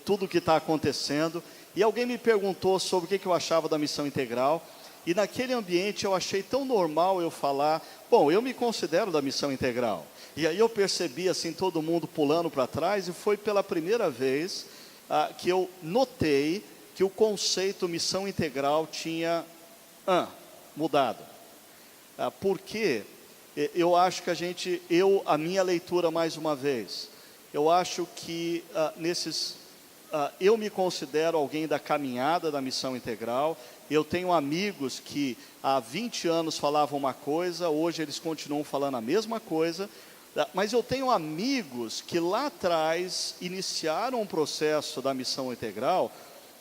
tudo o que está acontecendo. E alguém me perguntou sobre o que eu achava da missão integral, e naquele ambiente eu achei tão normal eu falar, bom, eu me considero da missão integral. E aí eu percebi assim, todo mundo pulando para trás, e foi pela primeira vez que eu notei que o conceito missão integral tinha mudado. Porque eu acho que a minha leitura mais uma vez, eu acho que eu me considero alguém da caminhada da missão integral. Eu tenho amigos que há 20 anos falavam uma coisa, hoje eles continuam falando a mesma coisa, mas eu tenho amigos que lá atrás iniciaram um processo da missão integral,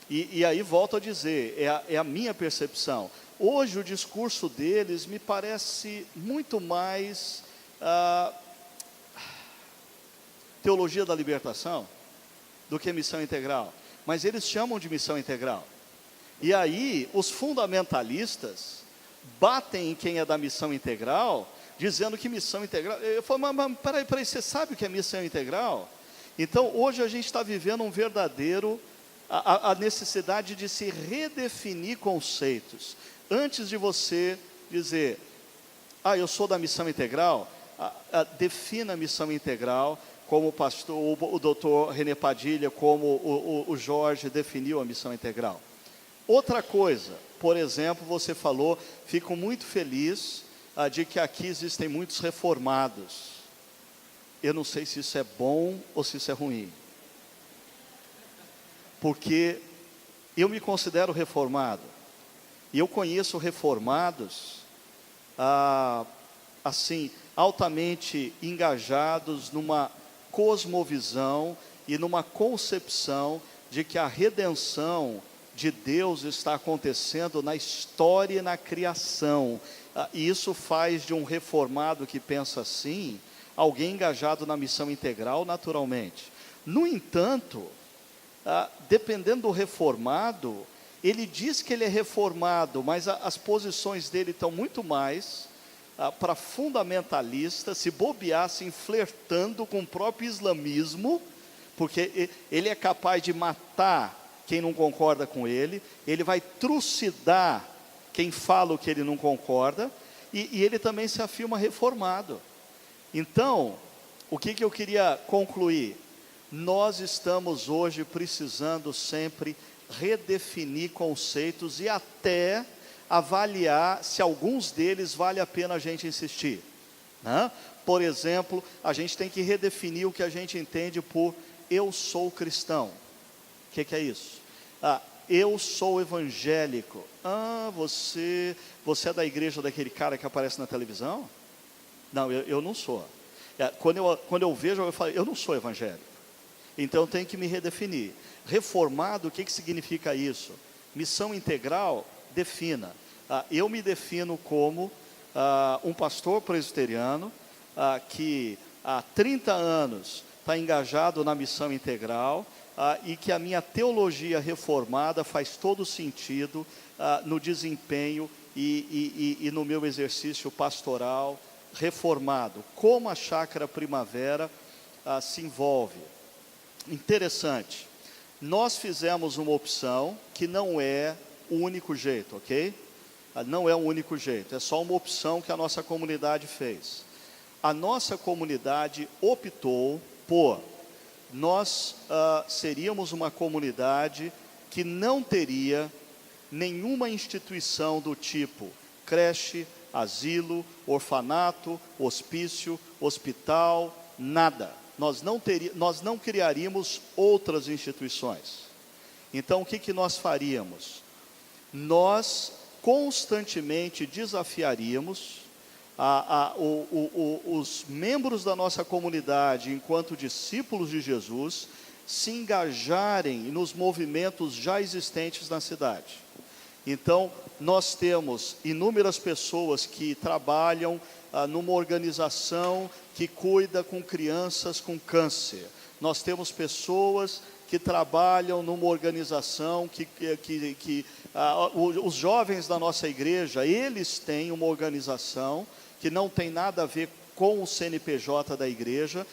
e aí volto a dizer, é a minha percepção. Hoje o discurso deles me parece muito mais teologia da libertação do que missão integral, mas eles chamam de missão integral. E aí os fundamentalistas batem em quem é da missão integral, dizendo que missão integral... Eu falo, mas peraí, você sabe o que é missão integral? Então hoje a gente está vivendo um verdadeiro... a necessidade de se redefinir conceitos. Antes de você dizer, eu sou da missão integral, defina a missão integral, como o pastor, o doutor René Padilha, como o Jorge definiu a missão integral. Outra coisa, por exemplo, você falou, fico muito feliz de que aqui existem muitos reformados. Eu não sei se isso é bom ou se isso é ruim. Porque eu me considero reformado. E eu conheço reformados, assim, altamente engajados numa cosmovisão e numa concepção de que a redenção de Deus está acontecendo na história e na criação. E isso faz de um reformado que pensa assim, alguém engajado na missão integral naturalmente. No entanto, dependendo do reformado, ele diz que ele é reformado, mas as posições dele estão muito mais para fundamentalista, se bobeassem flertando com o próprio islamismo, porque ele é capaz de matar quem não concorda com ele vai trucidar quem fala o que ele não concorda, e ele também se afirma reformado. Então, o que eu queria concluir? Nós estamos hoje precisando sempre redefinir conceitos e até avaliar se alguns deles vale a pena a gente insistir, né? Por exemplo, a gente tem que redefinir o que a gente entende por eu sou cristão. O que é isso? Eu sou evangélico. Você é da igreja daquele cara que aparece na televisão? Não, eu não sou. Quando eu vejo, eu falo, eu não sou evangélico. Então eu tenho que me redefinir. Reformado, o que significa isso? Missão integral, defina. Eu me defino como um pastor presbiteriano que há 30 anos está engajado na missão integral, e que a minha teologia reformada faz todo sentido no desempenho e no meu exercício pastoral reformado. Como a Chácara Primavera se envolve? Interessante. Nós fizemos uma opção que não é o único jeito, ok? Não é o único jeito, é só uma opção que a nossa comunidade fez. a nossa comunidade optou por nós seríamos uma comunidade que não teria nenhuma instituição do tipo creche, asilo, orfanato, hospício, hospital, nada. Nós não criaríamos outras instituições. Então, o que nós faríamos? Nós constantemente desafiaríamos os membros da nossa comunidade, enquanto discípulos de Jesus, se engajarem nos movimentos já existentes na cidade. Então, nós temos inúmeras pessoas que trabalham numa organização que cuida com crianças com câncer. Nós temos pessoas que trabalham numa organização os jovens da nossa igreja, eles têm uma organização que não tem nada a ver com o CNPJ da igreja,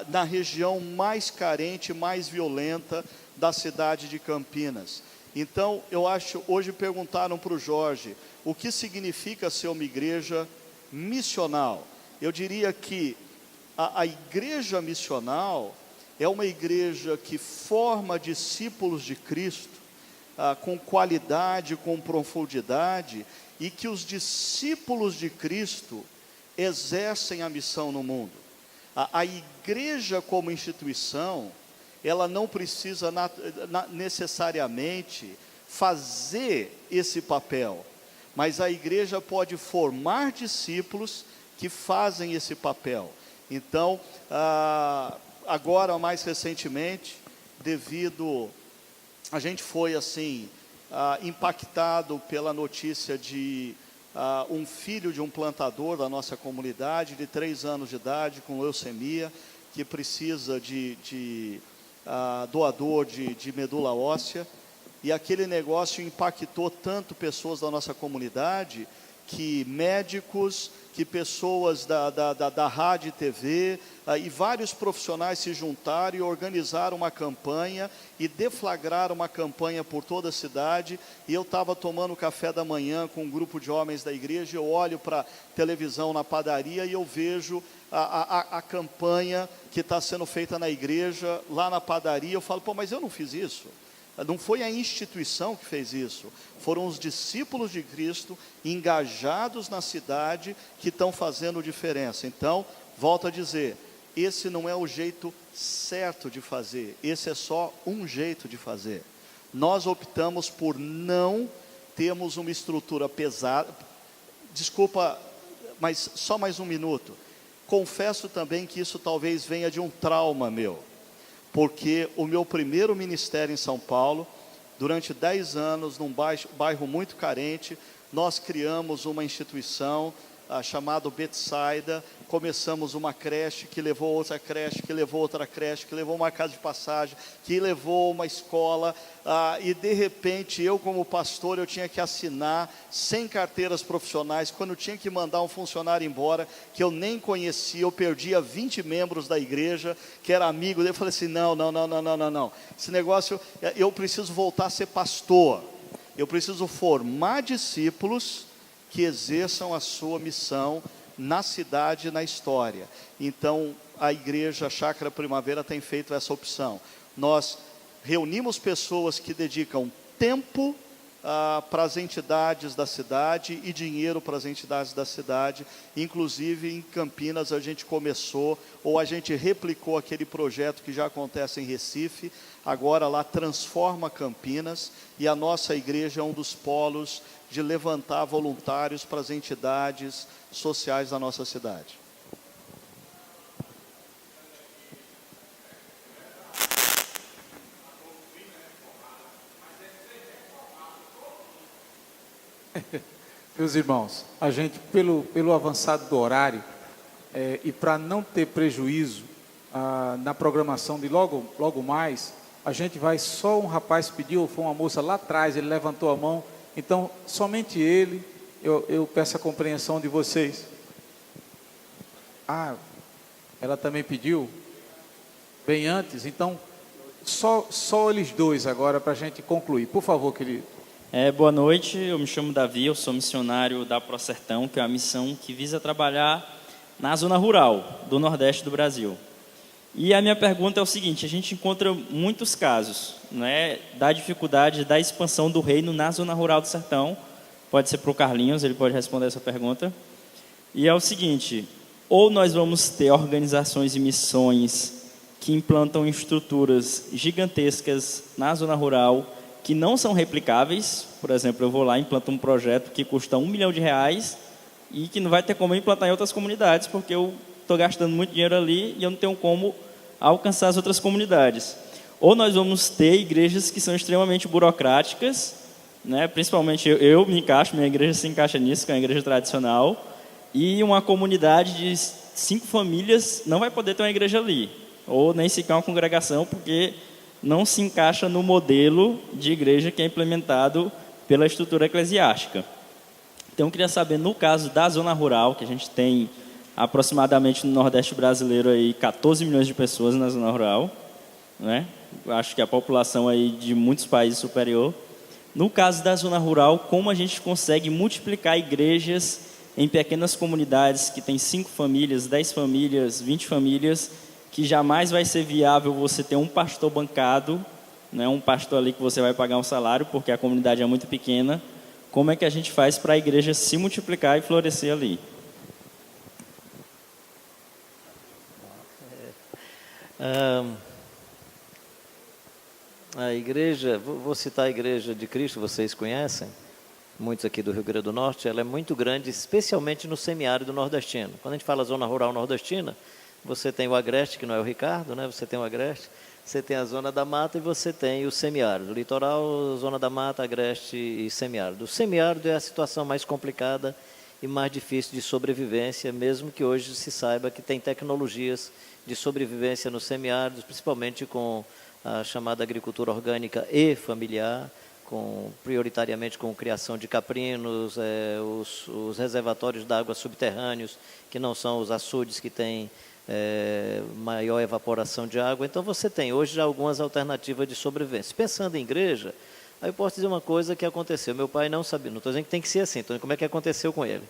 na região mais carente, mais violenta da cidade de Campinas. Então, eu acho, hoje perguntaram para o Jorge, o que significa ser uma igreja missional? Eu diria que a igreja missional é uma igreja que forma discípulos de Cristo, com qualidade, com profundidade, e que os discípulos de Cristo exercem a missão no mundo. A igreja como instituição, ela não precisa necessariamente fazer esse papel, mas a igreja pode formar discípulos que fazem esse papel. Então, agora mais recentemente, a gente foi assim, impactado pela notícia de um filho de um plantador da nossa comunidade, de 3 anos de idade, com leucemia, que precisa de doador de medula óssea, e aquele negócio impactou tanto pessoas da nossa comunidade, que médicos, que pessoas da rádio e TV, e vários profissionais se juntaram e organizaram uma campanha, e deflagraram uma campanha por toda a cidade, e eu estava tomando café da manhã com um grupo de homens da igreja, eu olho para a televisão na padaria, e eu vejo a campanha que está sendo feita na igreja, lá na padaria, eu falo, mas eu não fiz isso. Não foi a instituição que fez isso, foram os discípulos de Cristo engajados na cidade que estão fazendo diferença. Então, volto a dizer, esse não é o jeito certo de fazer, esse é só um jeito de fazer. Nós optamos por não termos uma estrutura pesada. Desculpa, mas só mais um minuto. Confesso também que isso talvez venha de um trauma meu. Porque o meu primeiro ministério em São Paulo, durante 10 anos, num bairro muito carente, nós criamos uma instituição chamada Betsaida, começamos uma creche, que levou outra creche, que levou outra creche, que levou uma casa de passagem, que levou uma escola, e de repente, eu como pastor, eu tinha que assinar 100 carteiras profissionais, quando eu tinha que mandar um funcionário embora, que eu nem conhecia, eu perdia 20 membros da igreja, que era amigo dele, eu falei assim, não, esse negócio, eu preciso voltar a ser pastor, eu preciso formar discípulos que exerçam a sua missão na cidade e na história. Então, a igreja Chácara Primavera tem feito essa opção. Nós reunimos pessoas que dedicam tempo para as entidades da cidade e dinheiro para as entidades da cidade. Inclusive, em Campinas, a gente começou, ou a gente replicou aquele projeto que já acontece em Recife, agora lá Transforma Campinas, e a nossa igreja é um dos polos de levantar voluntários para as entidades sociais da nossa cidade. Meus irmãos, a gente, pelo avançado do horário, e para não ter prejuízo na programação de logo mais, a gente vai, só um rapaz pediu, ou foi uma moça lá atrás, ele levantou a mão, então, somente ele, eu peço a compreensão de vocês. Ela também pediu, bem antes, então, só eles dois agora, para a gente concluir. Por favor, querido. Boa noite, eu me chamo Davi, eu sou missionário da Prosertão, que é uma missão que visa trabalhar na zona rural do Nordeste do Brasil. E a minha pergunta é o seguinte: a gente encontra muitos casos, né, da dificuldade da expansão do reino na zona rural do sertão. Pode ser para o Carlinhos, ele pode responder essa pergunta. E é o seguinte: ou nós vamos ter organizações e missões que implantam estruturas gigantescas na zona rural que não são replicáveis. Por exemplo, eu vou lá e implanto um projeto que custa R$1 milhão e que não vai ter como implantar em outras comunidades, porque eu estou gastando muito dinheiro ali e eu não tenho como alcançar as outras comunidades. Ou nós vamos ter igrejas que são extremamente burocráticas, né? Principalmente eu me encaixo, minha igreja se encaixa nisso, que é uma igreja tradicional, e uma comunidade de 5 famílias não vai poder ter uma igreja ali, ou nem sequer uma congregação, porque não se encaixa no modelo de igreja que é implementado pela estrutura eclesiástica. Então, eu queria saber, no caso da zona rural, que a gente tem aproximadamente no Nordeste brasileiro aí 14 milhões de pessoas na zona rural, né? Acho que a população aí de muitos países superior. No caso da zona rural, como a gente consegue multiplicar igrejas em pequenas comunidades que tem 5 famílias, 10 famílias, 20 famílias, que jamais vai ser viável você ter um pastor bancado, né? Um pastor ali que você vai pagar um salário, porque a comunidade é muito pequena. Como é que a gente faz para a igreja se multiplicar e florescer ali? A igreja, vou citar a Igreja de Cristo, vocês conhecem, muitos aqui do Rio Grande do Norte, ela é muito grande, especialmente no semiárido nordestino. Quando a gente fala zona rural nordestina, você tem o Agreste, que não é o Ricardo, né? Você tem o Agreste, você tem a zona da mata e você tem o semiárido. Litoral, zona da mata, Agreste e semiárido. O semiárido é a situação mais complicada e mais difícil de sobrevivência, mesmo que hoje se saiba que tem tecnologias de sobrevivência no semiárido, principalmente com a chamada agricultura orgânica e familiar, prioritariamente com criação de caprinos, os reservatórios de água subterrâneos, que não são os açudes que têm maior evaporação de água. Então você tem hoje já algumas alternativas de sobrevivência. Pensando em igreja, aí eu posso dizer uma coisa que aconteceu. Meu pai não sabia, não estou dizendo que tem que ser assim, então como é que aconteceu com ele?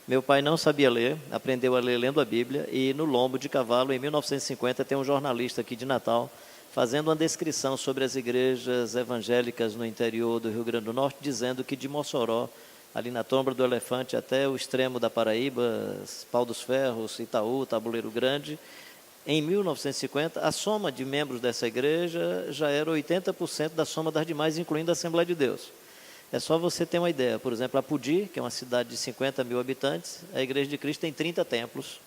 Meu pai não sabia ler, aprendeu a ler lendo a Bíblia, e no lombo de cavalo, em 1950, tem um jornalista aqui de Natal fazendo uma descrição sobre as igrejas evangélicas no interior do Rio Grande do Norte, dizendo que de Mossoró, ali na Tombra do Elefante, até o extremo da Paraíba, Pau dos Ferros, Itaú, Tabuleiro Grande, em 1950, a soma de membros dessa igreja já era 80% da soma das demais, incluindo a Assembleia de Deus. É só você ter uma ideia. Por exemplo, a Pudi, que é uma cidade de 50 mil habitantes, a Igreja de Cristo tem 30 templos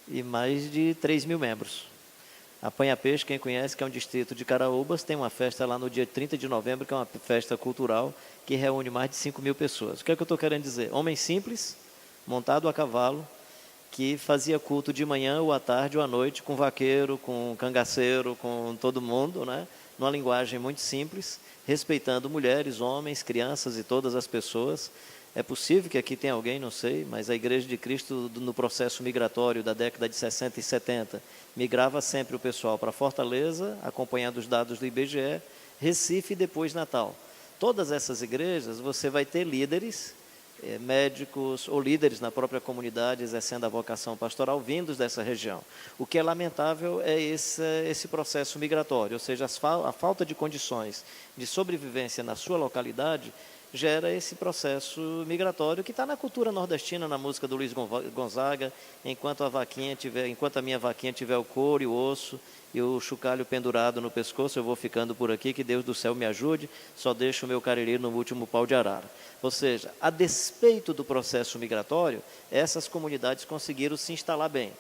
e mais de 3 mil membros. A Panha Peixe, quem conhece, que é um distrito de Caraúbas, tem uma festa lá no dia 30 de novembro, que é uma festa cultural, que reúne mais de 5 mil pessoas. O que é que eu estou querendo dizer? Homem simples, montado a cavalo, que fazia culto de manhã ou à tarde ou à noite, com vaqueiro, com cangaceiro, com todo mundo, né? Numa linguagem muito simples, respeitando mulheres, homens, crianças e todas as pessoas. É possível que aqui tenha alguém, não sei, mas a Igreja de Cristo, no processo migratório da década de 60 e 70, migrava sempre o pessoal para Fortaleza, acompanhando os dados do IBGE, Recife e depois Natal. Todas essas igrejas, você vai ter líderes, médicos ou líderes na própria comunidade, exercendo a vocação pastoral, vindos dessa região. O que é lamentável é esse processo migratório, ou seja, a falta de condições de sobrevivência na sua localidade gera esse processo migratório que está na cultura nordestina, na música do Luiz Gonzaga, enquanto a minha vaquinha tiver o couro e o osso e o chocalho pendurado no pescoço, eu vou ficando por aqui, que Deus do céu me ajude, só deixo o meu cariri no último pau de arara. Ou seja, a despeito do processo migratório, essas comunidades conseguiram se instalar bem.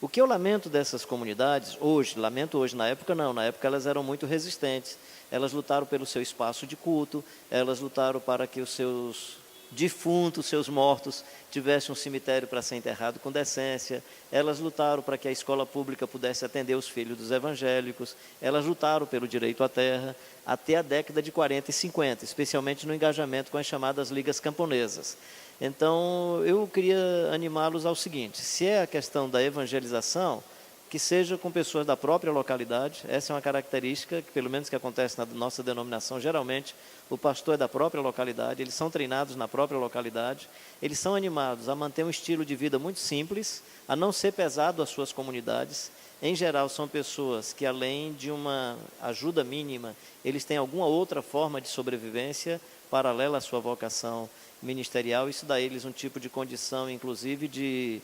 O que eu lamento dessas comunidades, lamento hoje, na época não, na época elas eram muito resistentes, elas lutaram pelo seu espaço de culto, elas lutaram para que os seus defuntos, seus mortos, tivessem um cemitério para ser enterrado com decência, elas lutaram para que a escola pública pudesse atender os filhos dos evangélicos, elas lutaram pelo direito à terra, até a década de 40 e 50, especialmente no engajamento com as chamadas ligas camponesas. Então, eu queria animá-los ao seguinte: se é a questão da evangelização, que seja com pessoas da própria localidade. Essa é uma característica que, pelo menos que acontece na nossa denominação, geralmente o pastor é da própria localidade, eles são treinados na própria localidade, eles são animados a manter um estilo de vida muito simples, a não ser pesado às suas comunidades. Em geral, são pessoas que, além de uma ajuda mínima, eles têm alguma outra forma de sobrevivência paralela à sua vocação ministerial. Isso dá a eles um tipo de condição, inclusive, de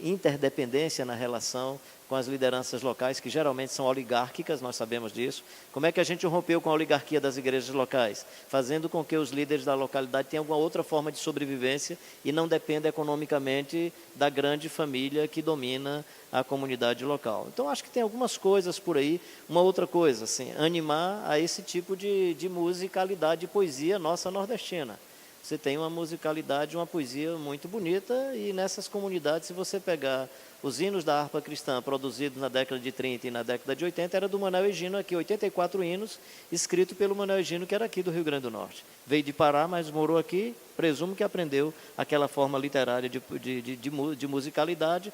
interdependência na relação com as lideranças locais, que geralmente são oligárquicas, nós sabemos disso. Como é que a gente rompeu com a oligarquia das igrejas locais? Fazendo com que os líderes da localidade tenham alguma outra forma de sobrevivência e não dependam economicamente da grande família que domina a comunidade local. Então, acho que tem algumas coisas por aí. Uma outra coisa, assim, animar a esse tipo de musicalidade e poesia nossa nordestina. Você tem uma musicalidade, uma poesia muito bonita, e nessas comunidades, se você pegar os hinos da harpa cristã produzidos na década de 30 e na década de 80, era do Manuel Egino aqui, 84 hinos, escrito pelo Manuel Egino, que era aqui do Rio Grande do Norte. Veio de Pará, mas morou aqui, presumo que aprendeu aquela forma literária de musicalidade.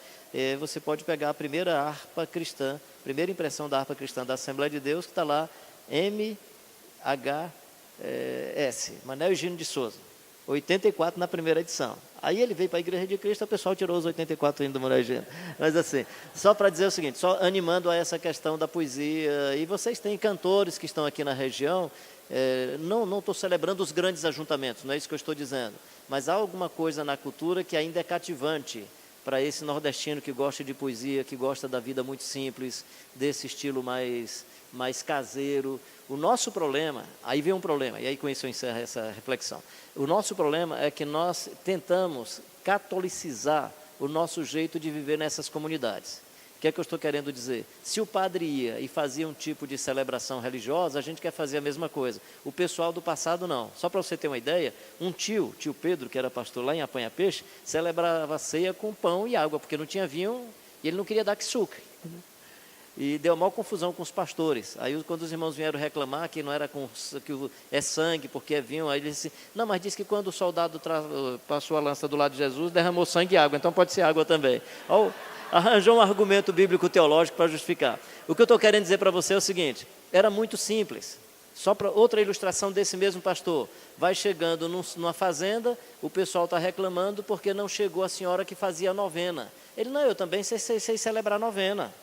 Você pode pegar a primeira harpa cristã, primeira impressão da harpa cristã da Assembleia de Deus, que está lá, MHS, Manuel Egino de Souza. 84 na primeira edição. Aí ele veio para a Igreja de Cristo, o pessoal tirou os 84 hinos do Manuel Egino. Mas assim, só para dizer o seguinte, só animando a essa questão da poesia, e vocês têm cantores que estão aqui na região, não estou celebrando os grandes ajuntamentos, não é isso que eu estou dizendo, mas há alguma coisa na cultura que ainda é cativante para esse nordestino que gosta de poesia, que gosta da vida muito simples, desse estilo mais caseiro. O nosso problema, aí vem um problema, e aí com isso eu encerro essa reflexão. O nosso problema é que nós tentamos catolicizar o nosso jeito de viver nessas comunidades. O que é que eu estou querendo dizer? Se o padre ia e fazia um tipo de celebração religiosa, a gente quer fazer a mesma coisa. O pessoal do passado não. Só para você ter uma ideia, um tio Pedro, que era pastor lá em Apanha Peixe, celebrava a ceia com pão e água, porque não tinha vinho e ele não queria dar açúcar. E deu maior confusão com os pastores. Aí, quando os irmãos vieram reclamar que não era que é sangue, porque é vinho, aí ele disse, não, mas disse que quando o soldado passou a lança do lado de Jesus, derramou sangue e água, então pode ser água também. Arranjou um argumento bíblico-teológico para justificar. O que eu estou querendo dizer para você é o seguinte, era muito simples. Só para outra ilustração desse mesmo pastor, vai chegando numa fazenda, o pessoal está reclamando porque não chegou a senhora que fazia a novena. Ele, não, eu também sei celebrar novena.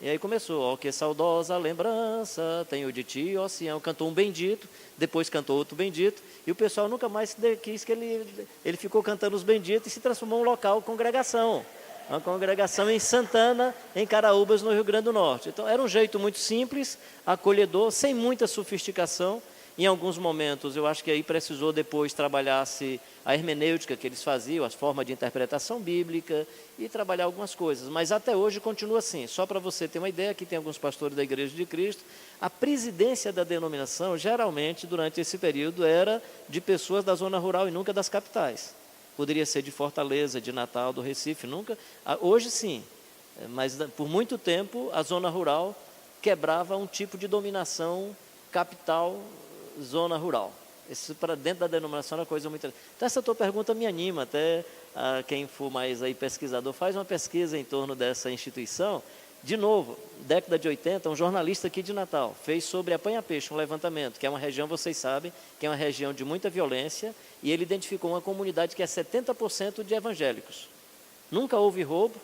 E aí começou, ó, que saudosa lembrança, tenho de ti, ó Sião, cantou um bendito, depois cantou outro bendito, e o pessoal nunca mais quis que ele ficou cantando os benditos e se transformou em um local, congregação. Uma congregação em Santana, em Caraúbas, no Rio Grande do Norte. Então, era um jeito muito simples, acolhedor, sem muita sofisticação. Em alguns momentos, eu acho que aí precisou depois trabalhar-se a hermenêutica que eles faziam, as formas de interpretação bíblica e trabalhar algumas coisas. Mas até hoje continua assim. Só para você ter uma ideia, aqui tem alguns pastores da Igreja de Cristo, a presidência da denominação, geralmente, durante esse período, era de pessoas da zona rural e nunca das capitais. Poderia ser de Fortaleza, de Natal, do Recife, nunca. Hoje sim, mas por muito tempo a zona rural quebrava um tipo de dominação capital, zona rural. Isso para dentro da denominação era coisa muito... Então essa tua pergunta me anima, até quem for mais aí pesquisador, faz uma pesquisa em torno dessa instituição. De novo, década de 80, um jornalista aqui de Natal fez sobre Apanha Peixe um levantamento, que é uma região, vocês sabem, que é uma região de muita violência, e ele identificou uma comunidade que é 70% de evangélicos. Nunca houve roubo,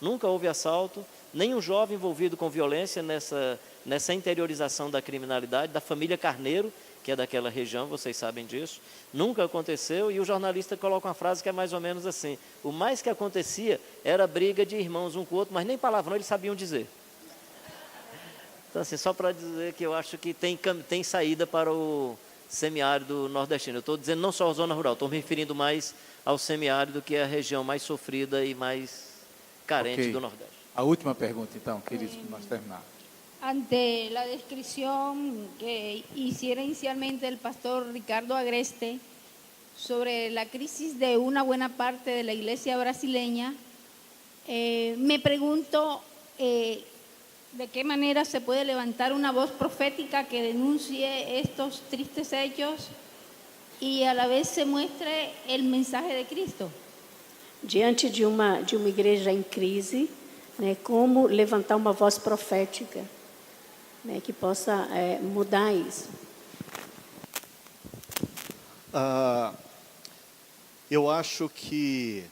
nunca houve assalto, nenhum jovem envolvido com violência nessa interiorização da criminalidade, da família Carneiro, que é daquela região, vocês sabem disso, nunca aconteceu, e o jornalista coloca uma frase que é mais ou menos assim, o mais que acontecia era briga de irmãos um com o outro, mas nem palavrão eles sabiam dizer. Então assim, só para dizer que eu acho que tem saída para o semiárido nordestino. Eu estou dizendo não só a zona rural, estou me referindo mais ao semiárido, que é a região mais sofrida e mais carente do Nordeste. A última pergunta então, queridos, para nós terminar. Ante la descripción que hiciera inicialmente el pastor Ricardo Agreste sobre la crisis de una buena parte de la iglesia brasileña, me pregunto de qué manera se puede levantar una voz profética que denuncie estos tristes hechos y a la vez se muestre el mensaje de Cristo. Diante de uma igreja em crise, né, como levantar uma voz profética, né, que possa mudar isso. Eu acho que...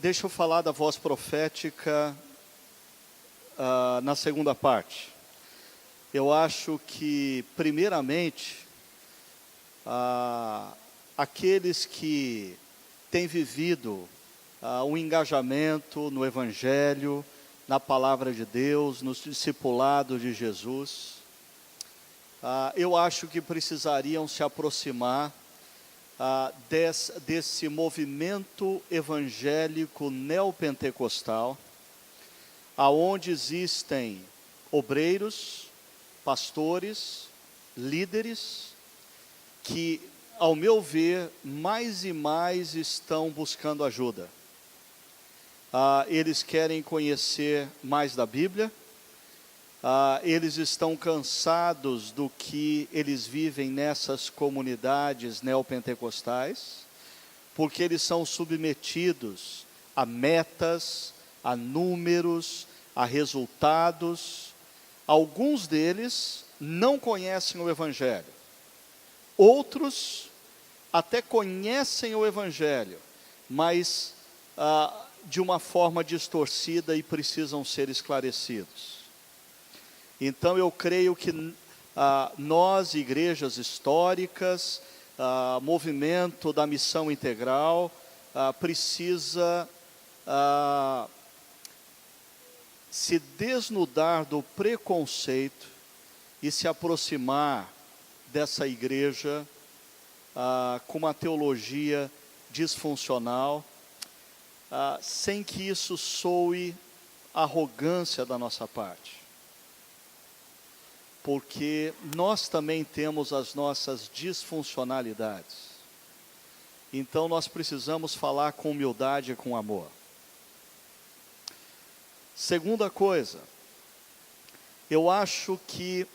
deixa eu falar da voz profética na segunda parte. Eu acho que, primeiramente, aqueles que têm vivido um engajamento no Evangelho, na Palavra de Deus, nos discipulados de Jesus, eu acho que precisariam se aproximar desse movimento evangélico neopentecostal, aonde existem obreiros, pastores, líderes, que, ao meu ver, mais e mais estão buscando ajuda. Eles querem conhecer mais da Bíblia, eles estão cansados do que eles vivem nessas comunidades neopentecostais, porque eles são submetidos a metas, a números, a resultados. Alguns deles não conhecem o Evangelho. Outros até conhecem o Evangelho, mas de uma forma distorcida e precisam ser esclarecidos. Então eu creio que nós, igrejas históricas, movimento da missão integral, precisa se desnudar do preconceito e se aproximar dessa igreja com uma teologia disfuncional, sem que isso soe arrogância da nossa parte. Porque nós também temos as nossas disfuncionalidades. Então nós precisamos falar com humildade e com amor. Segunda coisa, eu acho que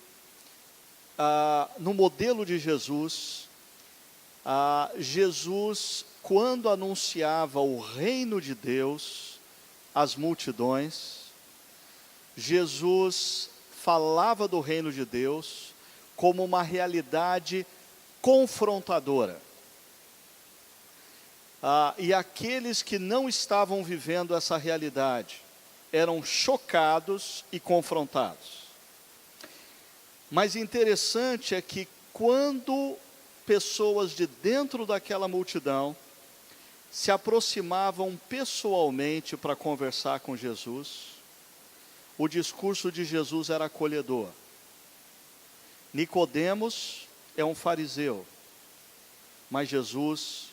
no modelo de Jesus, Jesus, quando anunciava o reino de Deus às multidões, Jesus falava do reino de Deus como uma realidade confrontadora. E aqueles que não estavam vivendo essa realidade eram chocados e confrontados. Mas interessante é que quando pessoas de dentro daquela multidão se aproximavam pessoalmente para conversar com Jesus, o discurso de Jesus era acolhedor. Nicodemos é um fariseu, mas Jesus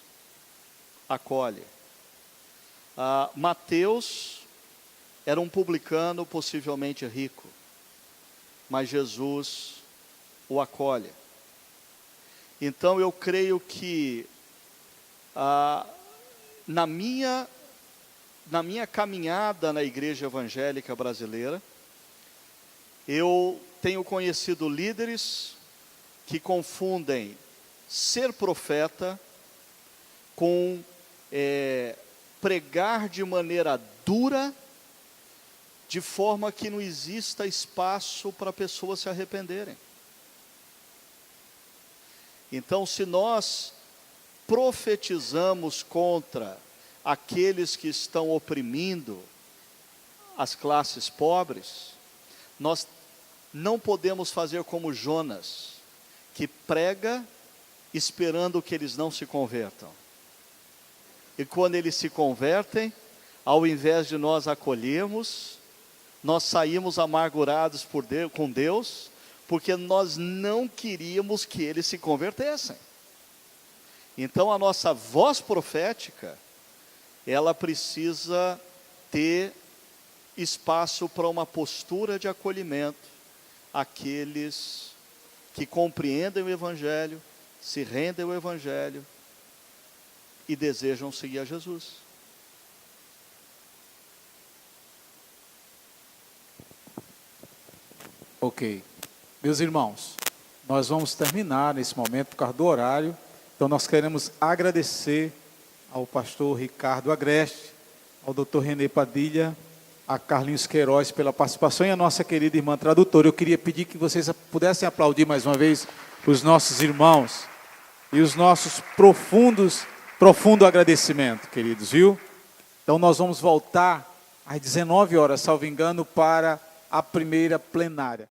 acolhe. Mateus era um publicano, possivelmente rico, mas Jesus o acolhe. Então eu creio que na minha caminhada na igreja evangélica brasileira, eu tenho conhecido líderes que confundem ser profeta com pregar de maneira dura, de forma que não exista espaço para pessoas se arrependerem. Então, se nós profetizamos contra aqueles que estão oprimindo as classes pobres, nós não podemos fazer como Jonas, que prega esperando que eles não se convertam. E quando eles se convertem, ao invés de nós acolhermos, nós saímos amargurados com Deus, porque nós não queríamos que eles se convertessem. Então a nossa voz profética, ela precisa ter espaço para uma postura de acolhimento àqueles que compreendem o Evangelho, se rendem ao Evangelho e desejam seguir a Jesus. Ok. Meus irmãos, nós vamos terminar nesse momento por causa do horário. Então nós queremos agradecer ao pastor Ricardo Agreste, ao Dr. René Padilha, a Carlinhos Queiroz pela participação e a nossa querida irmã tradutora. Eu queria pedir que vocês pudessem aplaudir mais uma vez os nossos irmãos e os nossos profundo agradecimento, queridos, viu? Então nós vamos voltar às 19 horas, salvo engano, para a primeira plenária.